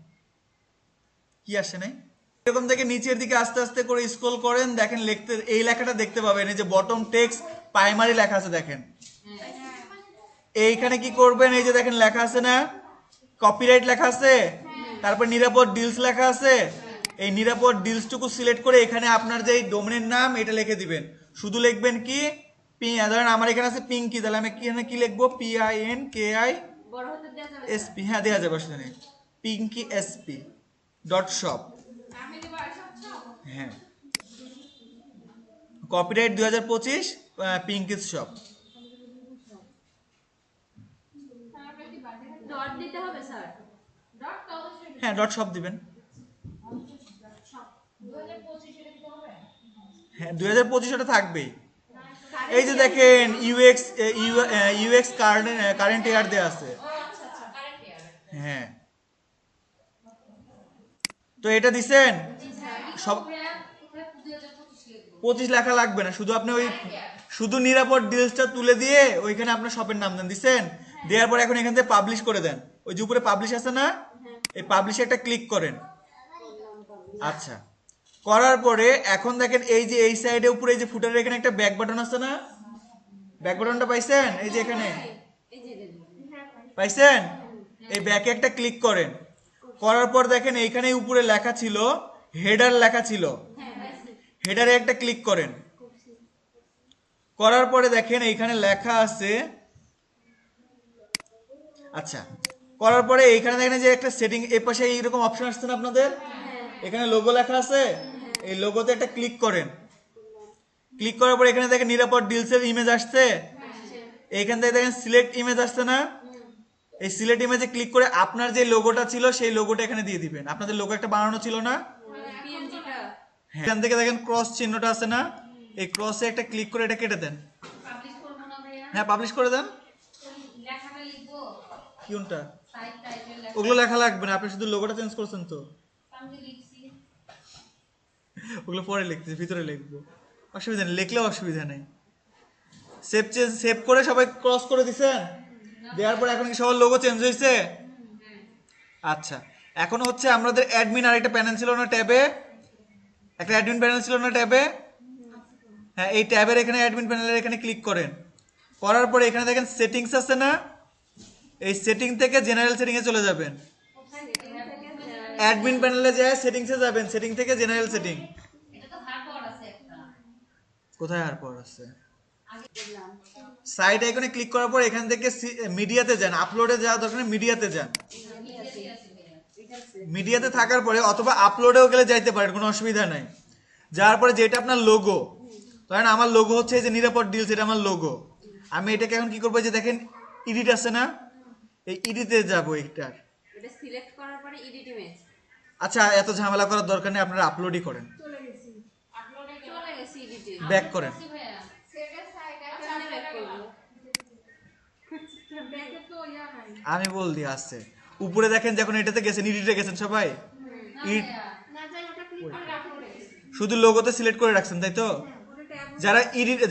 কি আসে নাই? এরকম থেকে নিচের দিকে আস্তে আস্তে করে স্ক্রল করেন, দেখেন লিখতে এই লেখাটা দেখতে পাবেন, এই যে বটম টেক্সট প্রাইমারি লেখা আছে দেখেন। এইখানে কি করবেন, এই যে দেখেন লেখা আছে না কপিরাইট লেখা আছে, তারপর নিরাপদ ডিলস লেখা আছে। এই নিরাপদ ডিলসটুকু সিলেক্ট করে এখানে আপনার যে ডোমেনের নাম এটা লিখে দিবেন। শুধু লিখবেন কি ধরেন আমার এখানে আছে পিঙ্কি, তাহলে আমি এখানে কি লিখবো, PINKI বড় হাতে দেওয়া যাবে? SP, হ্যাঁ দেওয়া যাবে, অসুবিধা নেই, পিঙ্কি SP.shop। আমি দেব আসছো? হ্যাঁ, কপিরাইট 2025 পিঙ্কিস শপ। তারপরে কি বাজে ডট দিতে হবে স্যার? ডট তো অবশ্যই হ্যাঁ, ডট শপ দিবেন। 2025 এটা দিতে হবে। হ্যাঁ, 2025 ওটা থাকবেই। এই যে দেখেন UX কারেন্ট ইয়ার দেওয়া আছে। ও আচ্ছা আচ্ছা কারেন্ট ইয়ার। হ্যাঁ, তো এটা দিছেন সব। কোথায় 2025 লিখবো? 25 লেখা লাগবে না, শুধু আপনি ওই শুধু নিরাপদ ডিলসটা তুলে দিয়ে ওইখানে আপনার শপের নাম দেন, দিছেন, দেওয়ার পর এখন এখান থেকে পাবলিশ করে দেন। ওই যে উপরে পাবলিশ আছে না, এই পাবলিশে একটা ক্লিক করেন। আচ্ছা, করার পরে এখন দেখেন এই যে এই সাইডে উপরে এই যে ফুটারের এখানে একটা ব্যাক বাটন আছে না, ব্যাক বাটনটা পাইছেন? এই যে এখানে এই যে দেখুন। পাইছেন? এই ব্যাকে একটা ক্লিক করেন। করার পর দেখেন এইখানে উপরে লেখা ছিল, হেডার লেখা ছিল, হেডারে একটা ক্লিক করেন। করার পরে দেখেন এইখানে লেখা আছে, আচ্ছা, করার পরে এইখানে দেখেন যে একটা সেটিং এর পাশে এইরকম অপশন আসছে না আপনাদের, এখানে লোগো লেখা আছে, এই লোগোতে একটা ক্লিক করেন। ক্লিক করার পরে এখানে দেখেন নিরাপদ ডিলসের ইমেজ আসছে, এইখান থেকে দেখেন সিলেক্ট ইমেজ আসছে না, এই সিলেক্ট ইমেজে ক্লিক করে আপনার যে লোগোটা ছিল সেই লোগোটা এখানে দিয়ে দিবেন। আপনাদের লোগো একটা বানানো ছিল না, পিএনজিটা হ্যাঁ, এখান থেকে দেখেন ক্রস চিহ্নটা আছে না, এই ক্রসে একটা ক্লিক করে এটা কেটে দেন। পাবলিশ করবো না ভাইয়া? হ্যাঁ, পাবলিশ করে দেন। লেখাটা লিখবো, কোনটা? সাইড টাইটেল লেখা। ওগুলো লেখা লাগবে না, আপনি শুধু লোগোটা চেঞ্জ করছেন তো, আমি যে লিখছি, ওগুলো পরে লিখতেছি, ভিতরে লিখবো, অসুবিধা নেই, লিখলেও অসুবিধা নেই। সেভ করে সবাই ক্রস করে দিছেন, দেওয়ার পর এখন কি সবার লোগো চেঞ্জ হয়েছে? আচ্ছা, এখন হচ্ছে আমাদের অ্যাডমিন আর একটা প্যানেল ছিল না ট্যাবে, একটা অ্যাডমিন প্যানেল ছিল না ট্যাবে, হ্যাঁ, এই ট্যাবের এখানে অ্যাডমিন প্যানেলের এখানে ক্লিক করেন। করার পরে এখানে দেখেন সেটিংস আছে না, এই সেটিং থেকে জেনারেল সেটিং এ চলে যাবেন। অ্যাডমিন প্যানেলে যায় সেটিংসে যাবেন, সেটিং থেকে জেনারেল সেটিং। এটা তো হার্ড ওয়ার্ড আছে একটা। কোথায় আর পর আছে? করলাম। সাইড আইকনে ক্লিক করার পর এখান থেকে মিডিয়াতে যান, আপলোডে যাওয়ার দরকার নেই, মিডিয়াতে যান। মিডিয়াতে থাকার পরে অথবা আপলোডেও গেলে যাইতে পারেন, কোনো অসুবিধা নাই। যাওয়ার পরে যেটা আপনার লোগো, ধরেন আমার লোগো হচ্ছে এই যে নিরাপদ ডিলস, এটা আমার লোগো। আমি এটাকে এখন কি করবো, এই যে দেখেন এডিট আছে না, এই এডিটে যাবো এইটার। এটা সিলেক্ট করার পরে এডিট ইমেজ। আচ্ছা, এত ঝামেলা করার দরকার নেই, আপনারা আপলোডই করেন, চলে গেছি এডিটে। ব্যাক করেন। কি ভাইয়া? কেমনে ব্যাক করব? ব্যাগে তো ইয়া নাই। আমি বল দিয়ে আসছে উপরে দেখেন, যখন এটাতে গেছেন এডিটে গেছেন সবাই, না ইট ভাইয়া, না যাই ওটা ক্লিক করে রাখো রে। শুধু লোগোতে সিলেক্ট করে রাখছেন, তাই তো? যারা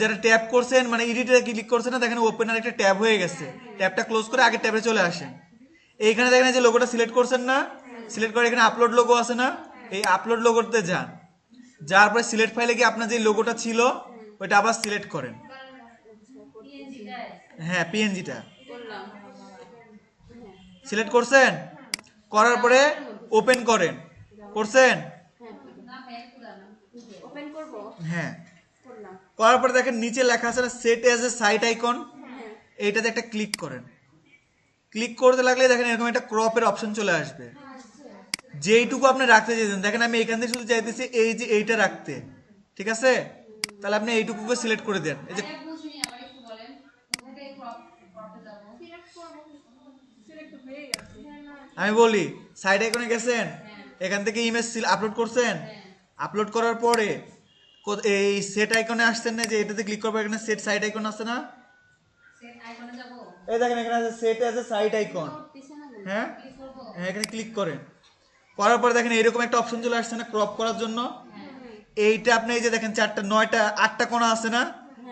যারা ট্যাব করছেন, মানে এডিটে ক্লিক করছেন না, দেখেন ওপেন আর একটা ট্যাব হয়ে গেছে, ট্যাবটা ক্লোজ করে আগের ট্যাবে চলে আসেন। এইখানে দেখেন এই যে লোগোটা সিলেক্ট করছেন না, সিলেক্ট করে এখানে আপলোড লোগো আছে না, এই আপলোড লোগোতে যান। যার পরে সিলেক্ট ফাইলে গিয়ে আপনার যে লোগোটা ছিল ওইটা আবার সিলেক্ট করেন, পিএনজি দেয়। হ্যাঁ, পিএনজিটা করলাম। সিলেক্ট করছেন, করার পরে ওপেন করেন, করছেন? না ভাইয়া, পুরানো। ওপেন করব। হ্যাঁ, করলাম। করার পরে দেখেন নিচে লেখা আছে না set as a site icon, এইটাতে একটা ক্লিক করেন। ক্লিক করতে লাগলে দেখেন এরকম একটা ক্রপের অপশন চলে আসবে, যেইটুকু আপনি রাখতে চাইছেন। দেখেন আমি এখান থেকে শুধু চাইতেছি এই যে এইটা রাখতে, ঠিক আছে? তাহলে আপনি এইটুকুকে সিলেক্ট করে দেন। এই যে ভাইয়া বুঝিনি, আবার একটু বলেন। কোথা থেকে ক্রপে যাবো? সিলেক্ট করব। সিলেক্ট হয়ে গেছে। আমি বলি, সাইড আইকনে গেছেন, এখান থেকে ইমেজ আপলোড করছেন, আপলোড করার পরে এই সেট আইকনে আসছেন না, যে এটাতে ক্লিক করবো, এখানে সেট সাইট আইকন আছে না, সেট আইকনে যাবো? এই দেখেন এখানে আছে set as a site icon, করতেছে না বলে। হ্যাঁ, ক্লিক করবো? হ্যাঁ, এখানে ক্লিক করেন। করার পরে দেখেন এরকম একটা অপশন চলে আসছে না ক্রপ করার জন্য, এইটা আপনি এই যে দেখেন 4টা 9টা 8টা কোণা আছে না,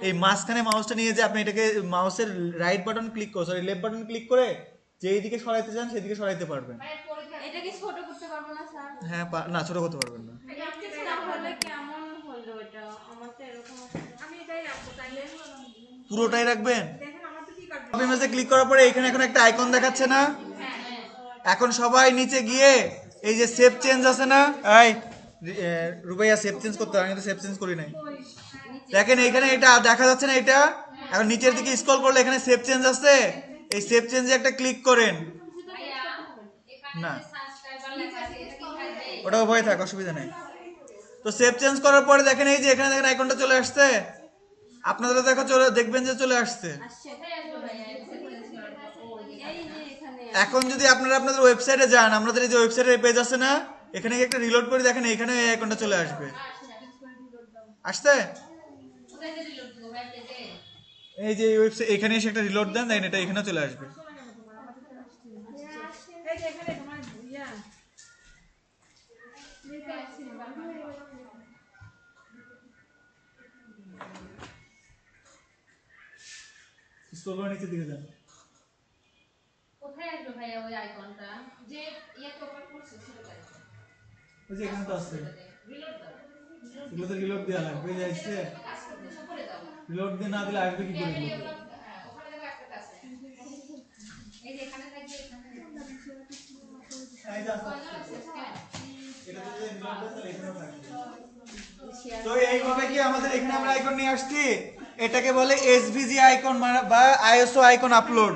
এই মাঝখানে মাউসটা নিয়ে যে আপনি এটাকে মাউসের রাইট বাটন ক্লিক করে, সরি লেফট বাটন ক্লিক করে যেই দিকে সরাইতে চান সেদিকে সরাইতে পারবেন। এটা কি ছোট করতে পারবো না স্যার? হ্যাঁ, না, ছোট করতে পারবেন না। তাহলে কেমন হলো এটা? আমার তো এরকম আছে। আমি এটাই রাখবো তাইলে। পুরোটাই রাখবেন। দেখেন আমার তো কি কাটবে। কপি ইমেজে ক্লিক করার পরে এখানে এখন একটা আইকন দেখাচ্ছে না, এখন সবাই নিচে গিয়ে এই যে সেভ চেঞ্জ আছে না, এই রুবাইয়া সেভ চেঞ্জ করতে হয়, আমি কিন্তু সেভ চেঞ্জ করি নাই। দেখেন এইখানে এটা দেখা যাচ্ছে না, এটা এখন নিচের দিকে স্ক্রল করলে এখানে সেভ চেঞ্জ আছে, এই সেভ চেঞ্জে একটা ক্লিক করেন। ভাইয়া, এখানে না, যে সাবস্ক্রাইবার লেখা আছে, এটা কি থাকবে? ওটাও ভয় থাক, অসুবিধা নেই। তো সেভ চেঞ্জ করার পরে দেখেন এই যে এখানে দেখেন আইকনটা চলে আসছে, আপনারা দেখো দেখবেন যে চলে আসছে। আসছে। কোথায় আসবো ভাইয়া? এটা সেট চেঞ্জ করার পর? ও, এই যে এখানে এখন যদি আপনারা আপনাদের ওয়েবসাইটে যান, আমাদের এই যে ওয়েবসাইটের পেজ আছে না, এখানে গিয়ে একটা রিলোড করে দেখেন এখানে এই আইকনটা চলে আসবে। আসছে, কোথায় যে রিলোড দিব ভাইয়া? পেজে? এই যে ওয়েবসাইট এখানে এসে একটা রিলোড দেন, দেখেন এটা এখানে চলে আসবে। এই যে এখানে তোমার ইয়া লিখে আছে। স্ক্রল করে নিচের দিকে যান। কোথায় আসবে ভাইয়া ওই আইকনটা? যে ইয়াতে ওপেন করছে সেটা ওই যে এখানে তো আছে, রিলোড দাও। এগুলোতে রিলোড দেওয়া লাগবে। এই যে আসছে, কাজ করতেছে করে দাও রিলোড দিয়ে না দিলে আসবে কি করে ক্যামেরা রিলোড? ওখানে দেখো একটা আছে এই যে এখানে থাকবে এখানে। এই যে আসছে, এটাতে যদি রিলোড দেয় তাহলে এখানেও থাকবে। তো এইভাবে কি আমাদের এখানে আমরা আইকন নিয়ে আসছি, এটাকে বলে এসভিজি আইকন বা আইএসও আইকন আপলোড।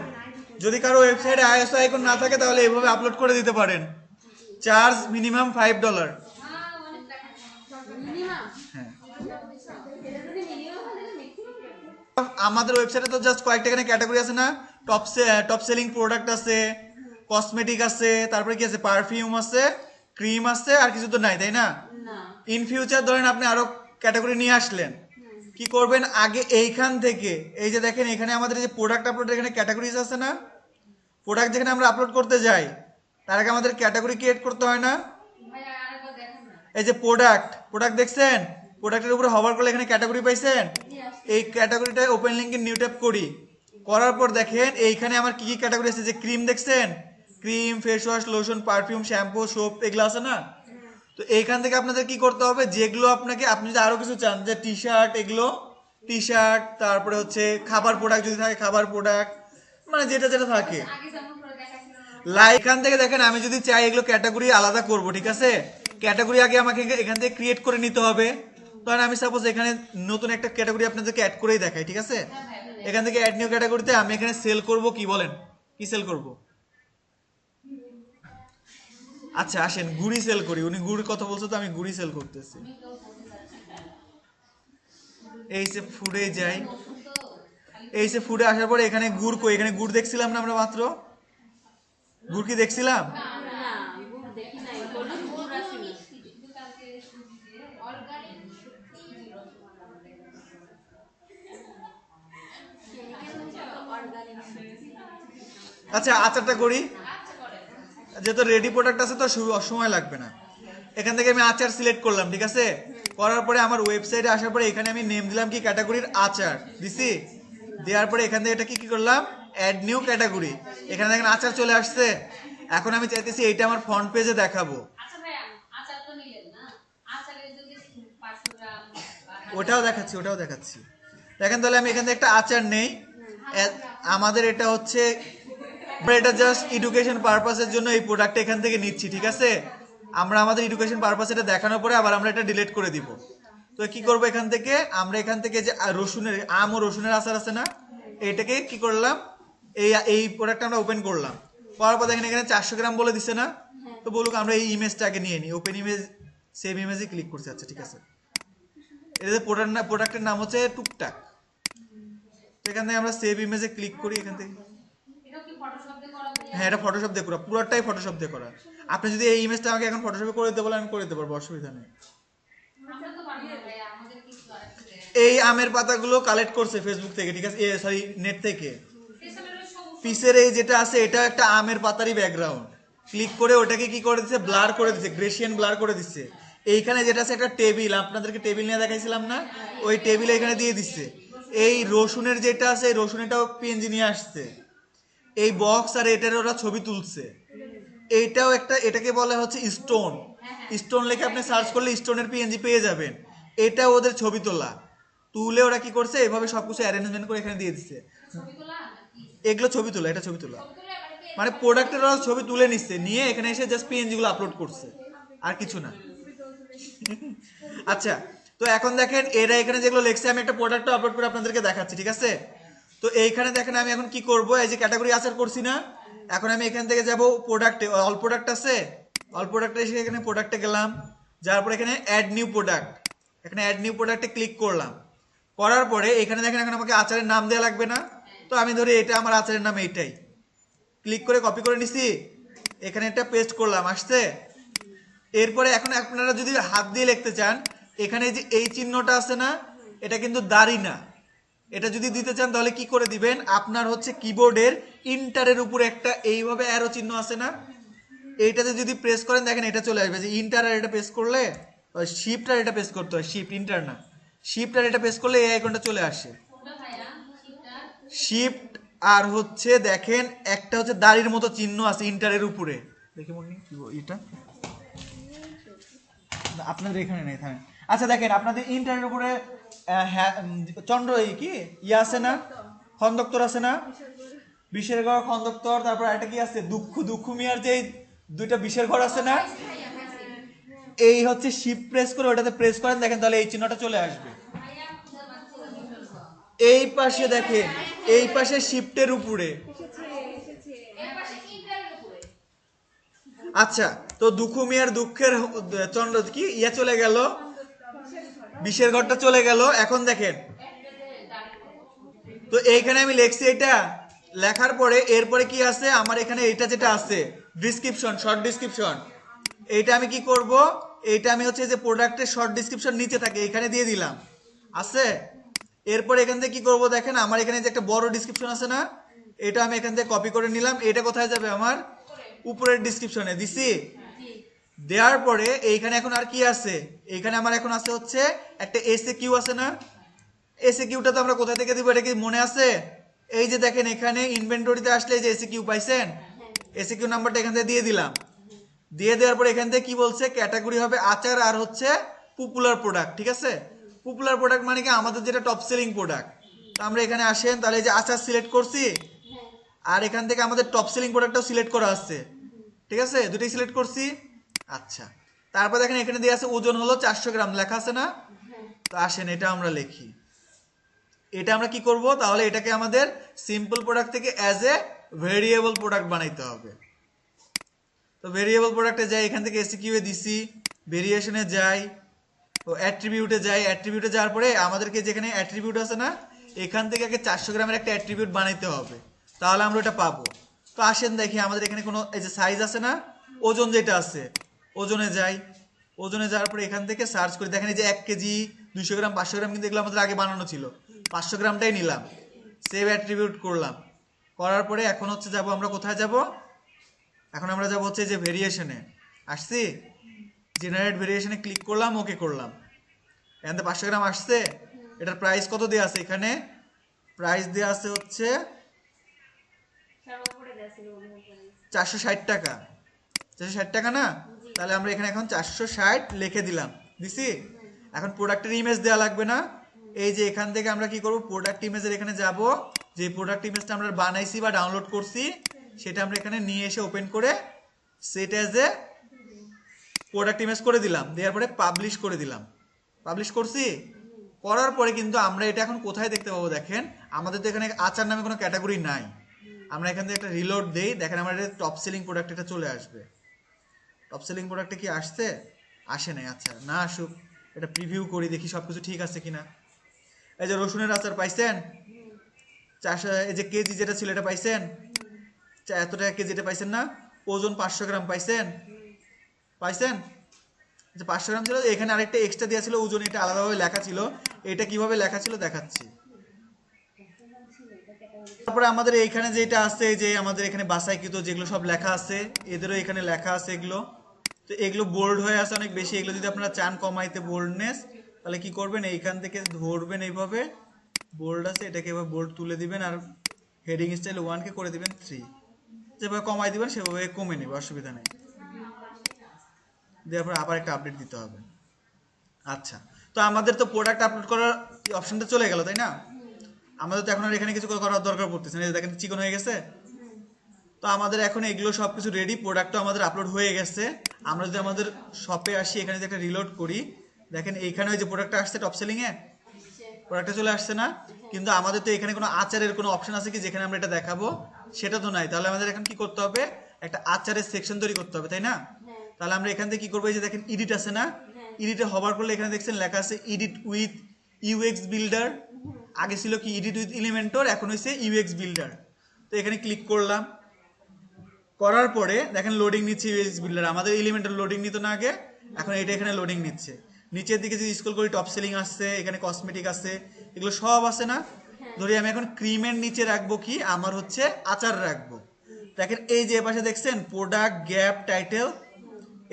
যদি কারো ওয়েবসাইটে আইএসও আইকন না থাকে তাহলে এইভাবে আপলোড করে দিতে পারেন। Charge minimum $5। হ্যাঁ অনেক টাকা। মিনিমাম হ্যাঁ, এটা যদি মিনিমাম হয় তাহলে ম্যাক্সিমাম। আমাদের ওয়েবসাইটে তো জাস্ট কয়েকটা এখানে ক্যাটাগরি আছে না, টপ সেলিং প্রোডাক্ট আছে, কসমেটিক আছে, তারপরে কি আছে, পারফিউম আছে, ক্রিম আছে, আর কিছু তো নাই, তাই না? না ইন ফিউচার ধরেন আপনি আরো ক্যাটাগরি নিয়ে আসলেন, কি করবেন, আগে এইখান থেকে এই যে দেখেন এখানে আমাদের যে প্রোডাক্ট আপলোডের এখানে ক্যাটাগরিজ আছে না, প্রোডাক্ট যেখানে আমরা আপলোড করতে যাই তার আগে আমাদের ক্যাটাগরি ক্রিয়েট করতে হয় না? ভাইয়া আরেকবার দেখেন না। এই যে প্রোডাক্ট দেখছেন, প্রোডাক্টের উপরে হভার করলে এখানে ক্যাটাগরি পাইছেন, এই ক্যাটাগরিটা ওপেন লিংকে নিউ ট্যাব করি, করার পর দেখেন এইখানে আমার কি কি ক্যাটাগরি আছে, যে ক্রিম দেখছেন, cream, face wash, lotion, perfume, shampoo, soap, এগুলো আছে না? তো এইখান থেকে আপনাদের কি করতে হবে, যেগুলো আপনাকে, আপনি যদি আরো কিছু চান যে টি শার্ট, এগুলো টি শার্ট, তারপরে হচ্ছে খাবার প্রোডাক্ট যদি থাকে খাবার প্রোডাক্ট, মানে যেটা যেটা থাকে, আগে যেমন করে দেখাচ্ছিল এখান থেকে দেখেন আমি যদি চাই এগুলো ক্যাটাগরি আলাদা করব, ঠিক আছে, ক্যাটাগরি আগে আমাকে এখান থেকে ক্রিয়েট করে নিতে হবে। তখন আমি সাপোজ এখানে নতুন একটা ক্যাটাগরি আপনাদেরকে অ্যাড করেই দেখাই, ঠিক আছে, এখান থেকে অ্যাড নিউ ক্যাটাগরিতে আমি এখানে সেল করব, কি বলেন, কি সেল করব? আচ্ছা আসেন গুড়ি সেল করি, উনি গুড় কথা বলছে তো আমি গুড়ি সেল করতেছি। এই যে ফুডে যাই, এই যে ফুডে আসার পরে এখানে গুড় কই, এখানে গুড় দেখছিলাম না আমরা মাত্র, গুড় কি দেখছিলাম? না গুড় দেখি নাই, হলুদ গুড় আছিল। আচ্ছা আচারটা করি, যেহেতু রেডি প্রোডাক্ট আছে তো সময় লাগবে না। এখান থেকে আমি আচার সিলেক্ট করলাম, ঠিক আছে, করার পরে আমার ওয়েবসাইটে আসার পরে এখানে আমি নেম দিলাম কি, ক্যাটাগরির আচার দিছি, দেওয়ার পরে এখান থেকে এটা কি করলাম, অ্যাড নিউ ক্যাটাগরি, এখানে দেখেন আচার চলে আসছে। এখন আমি চাইতেছি এইটা আমার ফ্রন্ট পেজে দেখাবো, আচ্ছা ভাইয়া আচার তো নিলেন না, আচারের যদি 500 গ্রাম বা ওটাও দেখাচ্ছি। দেখেন তাহলে আমি এখান থেকে একটা আচার নেই, আমাদের এটা হচ্ছে, এটা জাস্ট এডুকেশন পারপাসের জন্য এই প্রোডাক্ট এখান থেকে নিচ্ছি, ঠিক আছে, আমরা আমাদের এডুকেশন পারপাস এটা দেখানোর পরে আবার আমরা এটা ডিলিট করে দিব। তো কি করব, এখান থেকে আমরা এখান থেকে যে রসুনের, আম ও রসুনের আচার আছে না, এটাকে কি করলাম, এই প্রোডাক্ট আমরা ওপেন করলাম, করার পর দেখেন এখানে 400 গ্রাম বলে দিছে না, তো বলুক আমরা এই ইমেজটাকে নিয়ে নিই, ওপেন ইমেজ, সেভ ইমেজে ক্লিক করছি। আচ্ছা ঠিক আছে, এটা প্রোডাক্টের নাম হচ্ছে টুকটাক, তো এখান থেকে আমরা সেভ ইমেজে ক্লিক করি, এখান থেকে, এটা কি ফটোশপ দিয়ে করা ভাইয়া? হ্যাঁ এটা ফটোশপ দিয়ে করা, পুরোটাই ফটোশপ দিয়ে করা। আপনি যদি এই ইমেজটা আমাকে এখন ফটোশপে করে দিতে বলেন আমি করে দিতে পারবো, অসুবিধা নেই। আমরা তো পারবো না ভাইয়া, আমাদের কিছু আরেকটু দেন। এই আমের পাতাগুলো কালেক্ট করছে ফেসবুক থেকে, ঠিক আছে, সরি নেট থেকে। পেছনের ওই সবুজ পিসের এই যেটা আছে এটা একটা আমের পাতারই ব্যাকগ্রাউন্ড, ক্লিক করে ওটাকে কি করে দিচ্ছে, ব্লার করে দিচ্ছে, গ্রেসিয়ান ব্লার করে দিচ্ছে। এইখানে যেটা আছে একটা টেবিল, আপনাদেরকে টেবিল নিয়ে দেখাইছিলাম না, ওই টেবিল এখানে দিয়ে দিচ্ছে। এই রসুনের যেটা আছে এই রসুনেরটাও পিএনজি নিয়ে আসছে, এই বক্স আর এটার ওরা ছবি তুলছে। এইটাও একটা, এটাকে বলা হচ্ছে স্টোন, স্টোন লিখে আপনি সার্চ করলে স্টোনের পিএনজি পেয়ে যাবেন। এটা ওদের ছবি তোলা, তুলে ওরা কি করছে এভাবে সবকিছু অ্যারেঞ্জমেন্ট করে এখানে দিয়ে দিচ্ছে। ছবি তোলা নাকি? এগুলো ছবি তোলা, এটা ছবি তোলা, ছবি তুলে মানে প্রোডাক্টের ওরা ছবি তুলে নিচ্ছে, নিয়ে এখানে এসে জাস্ট পিএনজি গুলো আপলোড করছে, আর কিছু না। আচ্ছা তো এখন দেখেন এরা এখানে যেগুলো লিখছে, আমি একটা প্রোডাক্ট আপলোড করে আপনাদেরকে দেখাচ্ছি, ঠিক আছে। তো এইখানে দেখেন আমি এখন কি করব, এই যে ক্যাটাগরি আসার করছি না, এখন আমি এখান থেকে যাব প্রোডাক্টে, অল প্রোডাক্ট আছে, অল প্রোডাক্টে এসে এখানে প্রোডাক্টে গেলাম, যাওয়ার পর এখানে অ্যাড নিউ প্রোডাক্ট, এখানে অ্যাড নিউ প্রোডাক্টে ক্লিক করলাম, করার পরে এখানে দেখেন এখন আমাকে আচারের নাম দেওয়া লাগবে না, তো আমি ধরি এটা আমার আচারের নাম এইটাই, ক্লিক করে কপি করে নিছি, এখানে একটা পেস্ট করলাম, আসছে। এরপরে এখন আপনারা যদি হাত দিয়ে লিখতে চান, এখানে যে এই চিহ্নটা আছে না, এটা কিন্তু দাড়ি না, এটা যদি দিতে চান তাহলে কি করে দিবেন, আপনার হচ্ছে কিবোর্ডের ইন্টারের উপরে একটা এইভাবে অ্যারো চিহ্ন আছে না, এইটাতে যদি প্রেস করেন দেখেন এটা চলে আসবে, যে ইন্টার আর এটা প্রেস করলে, শিফট আর এটা প্রেস করতে হয়, শিফট ইন্টার না, শিফট আর এটা প্রেস করলে এই আইকনটা চলে আসে, কোনটা ভাইয়া? শিপটা শিফট আর হচ্ছে দেখেন একটা হচ্ছে দাড়ির মতো চিহ্ন আছে ইন্টারের উপরে, দেখি মনে কি এটা আপনাদের এখানে নেই থামেন। আচ্ছা দেখেন আপনাদের ইন্টারের উপরে চন্দ্র এই কি ইয়ে আছে না, খন্দক্তর আছে না, বিষের ঘর খন্দক্তর, তারপর একটা কি আছে দুঃখ মিয়ার যে দুইটা বিষের ঘর আছে না, এই হচ্ছে শিপ প্রেস করে ওটাতে প্রেস করেন দেখেন তাহলে এই চিহ্নটা চলে আসবে। এই পাশে দেখেন এই পাশে শিফটের উপরে, আচ্ছা তো দুঃখমিয়ার দুঃখের চন্দ্র কি ইয়া চলে গেল, বিষের ঘরটা চলে গেল। এখন দেখেন তো এইখানে আমি লিখছি এটা, লেখার পরে এরপরে কি আছে আমার এখানে এইটা যেটা আছে ডিসক্রিপশন, শর্ট ডিসক্রিপশন, এইটা আমি কি করব, এইটা আমি হচ্ছে যে প্রোডাক্টের শর্ট ডিসক্রিপশন নিচে থাকে এখানে দিয়ে দিলাম আছে। এরপর এখান থেকে কি করব দেখেন আমার এখানে যে একটা বড় ডিসক্রিপশন আছে না, এটা আমি এখান থেকে কপি করে নিলাম, এটা কোথায় যাবে আমার উপরের ডিসক্রিপশনে দিছি। দেওয়ার পরে এইখানে এখন আর কি আছে, এইখানে আমার এখন আছে হচ্ছে একটা এসএ কিউ আছে না, এসএ কিউটা তো আমরা কোথা থেকে দিব এটা কি মনে আছে, এই যে দেখেন এখানে ইনভেন্টরিতে আসলে এই যে এসএ কিউ পাইছেন, এসএ কিউ নাম্বারটা এখান থেকে দিয়ে দিলাম। দিয়ে দেওয়ার পরে এখান থেকে কি বলছে ক্যাটাগরি হবে আচার আর হচ্ছে পপুলার প্রোডাক্ট, ঠিক আছে। পপুলার প্রোডাক্ট মানে কি আমাদের যেটা টপ সেলিং প্রোডাক্ট, তো আমরা এখানে আসেন তাহলে এই যে আচার সিলেক্ট করছি আর এখান থেকে আমাদের টপ সেলিং প্রোডাক্টটাও সিলেক্ট করা আছে, ঠিক আছে দুটোই সিলেক্ট করছি। আচ্ছা তারপর দেখেন এখানে দিয়ে আছে ওজন হলো 400 গ্রাম লেখা আছে না, তো আসেন এটা আমরা লিখি, এটা আমরা কি করব তাহলে এটাকে আমাদের সিম্পল প্রোডাক্ট থেকে অ্যাজ এ ভেরিয়েবল প্রোডাক্ট বানাইতে হবে। তো ভেরিয়েবল প্রোডাক্টে যাই, এখান থেকে এসকিউ এ দিছি, ভেরিয়েশনে যাই, তো অ্যাট্রিবিউটে যাই, অ্যাট্রিবিউটে যাওয়ার পরে আমাদেরকে যেখানে অ্যাট্রিবিউট আছে না এখান থেকে আগে 400 গ্রামের একটা অ্যাট্রিবিউট বানাইতে হবে, তাহলে আমরা ওটা পাবো। তো আসেন দেখি আমাদের এখানে কোনো এই যে সাইজ আছে না, ওজন যেটা আছে ওজনে যাই, ওজনে যাওয়ার পরে এখান থেকে সার্চ করি, দেখেন এই যে 1 কেজি 200 গ্রাম 500 গ্রাম কিন্তু এগুলো আমাদের আগে বানানো ছিল, 500 গ্রামটাই নিলাম, সেভ অ্যাট্রিবিউট করলাম, করার পরে এখন হচ্ছে যাব আমরা কোথায় যাব, এখন আমরা যাব হচ্ছে যে ভেরিয়েশনে আসছি, জেনারেট ভেরিয়েশনে ক্লিক করলাম, ওকে করলাম, এখান থেকে 500 গ্রাম আসছে। এটার প্রাইস কত দেওয়া আছে, এখানে প্রাইস দেওয়া আছে হচ্ছে 460 টাকা, 460 টাকা না, তাহলে আমরা এখানে এখন 460 লিখে দিলাম, দিছি। এখন প্রোডাক্টের ইমেজ দেওয়া লাগবে না, এই যে এখান থেকে আমরা কি করব প্রোডাক্ট ইমেজের এখানে যাব, যে প্রোডাক্ট ইমেজটা আমরা বানাইছি বা ডাউনলোড করছি সেটা আমরা এখানে নিয়ে এসে ওপেন করে set as a product image করে দিলাম, দেওয়ার পরে পাবলিশ করে দিলাম, পাবলিশ করছি। করার পরে কিন্তু আমরা এটা এখন কোথায় দেখতে পাবো দেখেন, আমাদের তো এখানে আচার নামে কোনো ক্যাটাগরি নাই, আমরা এখান থেকে একটা রিলোড দেই, দেখেন আমার এটা টপ সেলিং প্রোডাক্ট এটা চলে আসবে। টপ সেলিং প্রোডাক্টে কি আসছে, আসে নাই, আচ্ছা না আসুক, এটা প্রিভিউ করি দেখি সব কিছু ঠিক আছে কিনা। এই যে রসুনের আচার পাইছেন 400, এই যে কেজি যেটা ছিল এটা পাইছেন, এত টাকা কেজি এটা পাইছেন না, ওজন 500 গ্রাম পাইছেন, পাইছেন 500 গ্রাম ছিল, এখানে আরেকটা এক্সট্রা দেওয়া ছিল ওজন, এটা আলাদাভাবে লেখা ছিল, এটা কিভাবে লেখা ছিল দেখাচ্ছি। তারপরে আমাদের এইখানে যেটা আছে যে আমাদের এখানে বাছাইকৃত যেগুলো সব লেখা আছে এদেরও এখানে লেখা আছে এগুলো, তো এগুলো বোল্ড হয়ে আছে অনেক বেশি, এগুলো যদি আপনারা চান কমাইতে বোল্ডনেস তাহলে কি করবেন এইখান থেকে ধরবেন এইভাবে, বোল্ড আছে এটাকে এভাবে বোল্ড তুলে দিবেন আর হেডিং স্টাইল 1 কে করে দিবেন 3, যেভাবে কমাই দিবেন সেভাবে কমে নেবে, অসুবিধা নেই। দেওয়ার পর আবার একটা আপডেট দিতে হবে। আচ্ছা তো আমাদের তো প্রোডাক্ট আপলোড করার অপশনটা চলে গেল তাই না, আমাদের তো এখন আর এখানে কিছু করার দরকার পড়তেছে না, দেখেন চিকন হয়ে গেছে। তো আমাদের এখন এগুলো সব কিছু রেডি, প্রোডাক্টও আমাদের আপলোড হয়ে গেছে। আমরা যদি আমাদের শপে আসি, এখানে যদি একটা রিলোড করি, দেখেন এইখানে ওই যে প্রোডাক্টটা আসছে টপ সেলিং এ, প্রোডাক্টটা চলে আসছে না, কিন্তু আমাদের তো এখানে কোনো আচারের কোনো অপশন আছে কি যেখানে আমরা এটা দেখাবো, সেটা তো নাই। তাহলে আমাদের এখন কি করতে হবে, একটা আচারের সেকশন তৈরি করতে হবে তাই না। তাহলে আমরা এখান থেকে কি করবো, এই যে দেখেন এডিট আছে না, এডিটে হবার করলে এখানে দেখছেন লেখা আছে এডিট উইথ ইউএক্স বিল্ডার, আগে ছিল কি এডিট উইথ এলিমেন্টর, এখন হয়েছে ইউএক্স বিল্ডার। তো এখানে ক্লিক করলাম, করার পরে দেখেন লোডিং নিচ্ছে ইউএক্স বিল্ডার, আমাদের এলিমেন্টর লোডিং নিত না আগে, এখন এটা এখানে লোডিং নিচ্ছে। নিচের দিকে যদি স্ক্রল করি টপ সেলিং আসছে, এখানে কসমেটিক আছে, এগুলো সব আছে না। ধরি আমি এখন ক্রিমের নিচে রাখবো কি, আমার হচ্ছে আচার রাখবো, দেখেন এই যে পাশে দেখছেন প্রোডাক্ট গ্যাপ টাইটেল,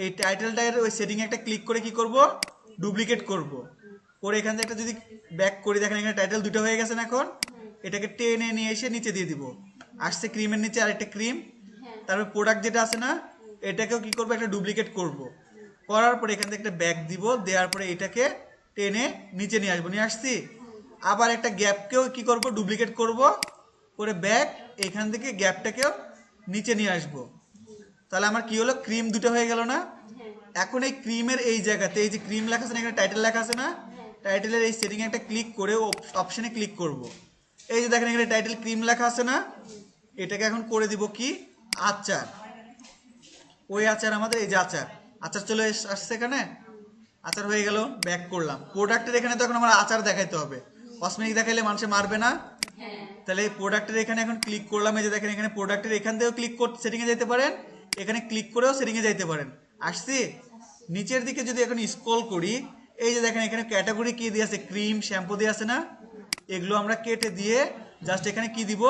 এই টাইটেলটার ওই সেটিং একটা ক্লিক করে কি করব, ডুপ্লিকেট করব, করে এখান থেকে একটা যদি ব্যাক করি দেখেন এখানে টাইটেল দুটো হয়ে গেছে না, এখন এটাকে টেনে নিয়ে এসে নিচে দিয়ে দিব। আসছে ক্রিমের নিচে আরেকটা ক্রিম, হ্যাঁ তারপর প্রোডাক্ট যেটা আছে না এটাকেও কি করবো একটা ডুপ্লিকেট করব, করার পরে এখান থেকে একটা ব্যাগ দিব, দেওয়ার পরে এটাকে টেনে নিচে নিয়ে আসবো, নিয়ে আসছি। আবার একটা গ্যাপকেও কি করব ডুপ্লিকেট করব, করে ব্যাগ এখান থেকে গ্যাপটাকেও নিচে নিয়ে আসবো। তাহলে আমার কি হলো, ক্রিম দুটো হয়ে গেল না। হ্যাঁ এখন এই ক্রিমের এই জায়গাতে এই যে ক্রিম লেখা আছে না, এখানে টাইটেল লেখা আছে না, টাইটেলের এই সেটিং একটা ক্লিক করে অপশনে ক্লিক করব। এই যে দেখেন এখানে টাইটেল ক্রিম লেখা আছে না, এটাকে এখন করে দিব কি আচার। ওই আচার আমাদের এই যে আচার, আচার চলে আসছে এখানে, আচার হয়ে গেল। ব্যাক করলাম, প্রোডাক্টের এখানে তো এখন আমার আচার দেখাইতে হবে, কসমেটিক দেখাইলে মানুষে মারবে না। হ্যাঁ তাহলে এই প্রোডাক্টের এখানে এখন ক্লিক করলাম, এই যে দেখেন এখানে প্রোডাক্টের এখান থেকেও ক্লিক করতে সেটিংয়ে যেতে পারেন, এখানে ক্লিক করেও সেটিংয়ে যাইতে পারেন। আসছি নিচের দিকে যদি এখন স্ক্রল করি, এই যে দেখেন এখানে ক্যাটাগরি কি দিয়ে আছে, ক্রিম শ্যাম্পু দিয়ে আছে না, এগুলো আমরা কেটে দিয়ে জাস্ট এখানে কি দিব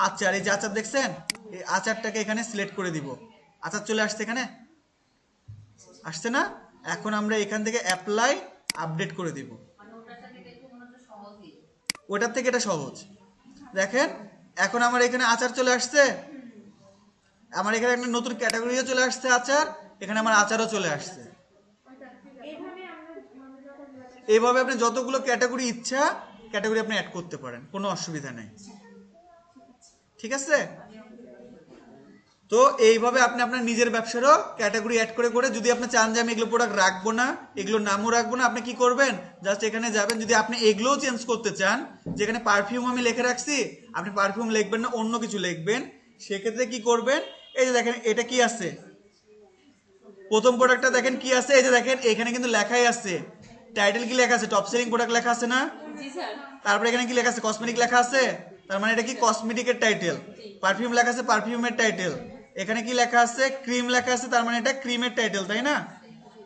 আচার। এই যে আচার দেখছেন, এই আচারটাকে এখানে সিলেক্ট করে দিব। আচার চলে আসছে এখানে, আসছে না। এখন আমরা এখান থেকে অ্যাপ্লাই আপডেট করে দিব, মানে ওটার সাথে দেখতে মনে হচ্ছে সহজই। ওটার থেকে এটা সহজ। দেখেন এখন আমার এখানে আচার চলে আসছে, আমার এখানে একটা নতুন ক্যাটাগরিও চলে আসছে আচার, এখানে আমার আচারও চলে আসছে। এইভাবে আপনি যতগুলো ক্যাটাগরি ইচ্ছা ক্যাটাগরি আপনি অ্যাড করতে পারেন, কোনো অসুবিধা নেই। ঠিক আছে, তো এইভাবে আপনি আপনার নিজের ব্যবসারও ক্যাটাগরি অ্যাড করে করে, যদি আপনি চান যে আমি এগুলো প্রোডাক্ট রাখবো না, এগুলো নামও রাখবো না, আপনি কি করবেন জাস্ট এখানে যাবেন। যদি আপনি এগুলোও চেঞ্জ করতে চান, যেখানে পারফিউম আমি লিখে রাখছি, আপনি পারফিউম লিখবেন না, অন্য কিছু লিখবেন, সেক্ষেত্রে কি করবেন, এই যে দেখেন এটা কি আছে, প্রথম প্রোডাক্টটা দেখেন কি আছে, এই যে দেখেন এখানে কিন্তু লেখাই আছে, টাইটেল কি লেখা আছে, টপ সেলিং প্রোডাক্ট লেখা আছে না, জি স্যার তারপরে এখানে কি লেখা আছে, কসমেটিক লেখা আছে, তার মানে এটা কি কসমেটিকের টাইটেল। পারফিউম লেখা আছে, পারফিউমের টাইটেল। এখানে কি লেখা আছে, ক্রিম লেখা আছে, তার মানে এটা ক্রিমের টাইটেল, তাই না।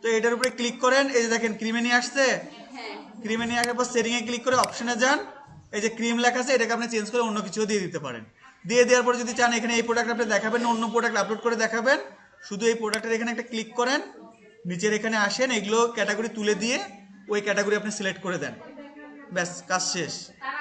তো এটার উপরে ক্লিক করেন, এই যে দেখেন ক্রিমে নিয়ে আসছে, হ্যাঁ ক্রিমে নিয়ে আসার পর সেটিং এ ক্লিক করে অপশনে যান, এই যে ক্রিম লেখা আছে এটাকে আপনি চেঞ্জ করে অন্য কিছু দিয়ে দিতে পারেন। দিয়ে দেওয়ার পর যদি চান এখানে এই প্রোডাক্ট আপনি দেখাবেন না অন্য প্রোডাক্ট আপলোড করে দেখাবেন, শুধু এই প্রোডাক্টের এখানে একটা ক্লিক করেন, নিচের এখানে আসেন, এগুলো ক্যাটাগরি তুলে দিয়ে ওই ক্যাটাগরি আপনি সিলেক্ট করে দেন, ব্যাস কাজ শেষ। তার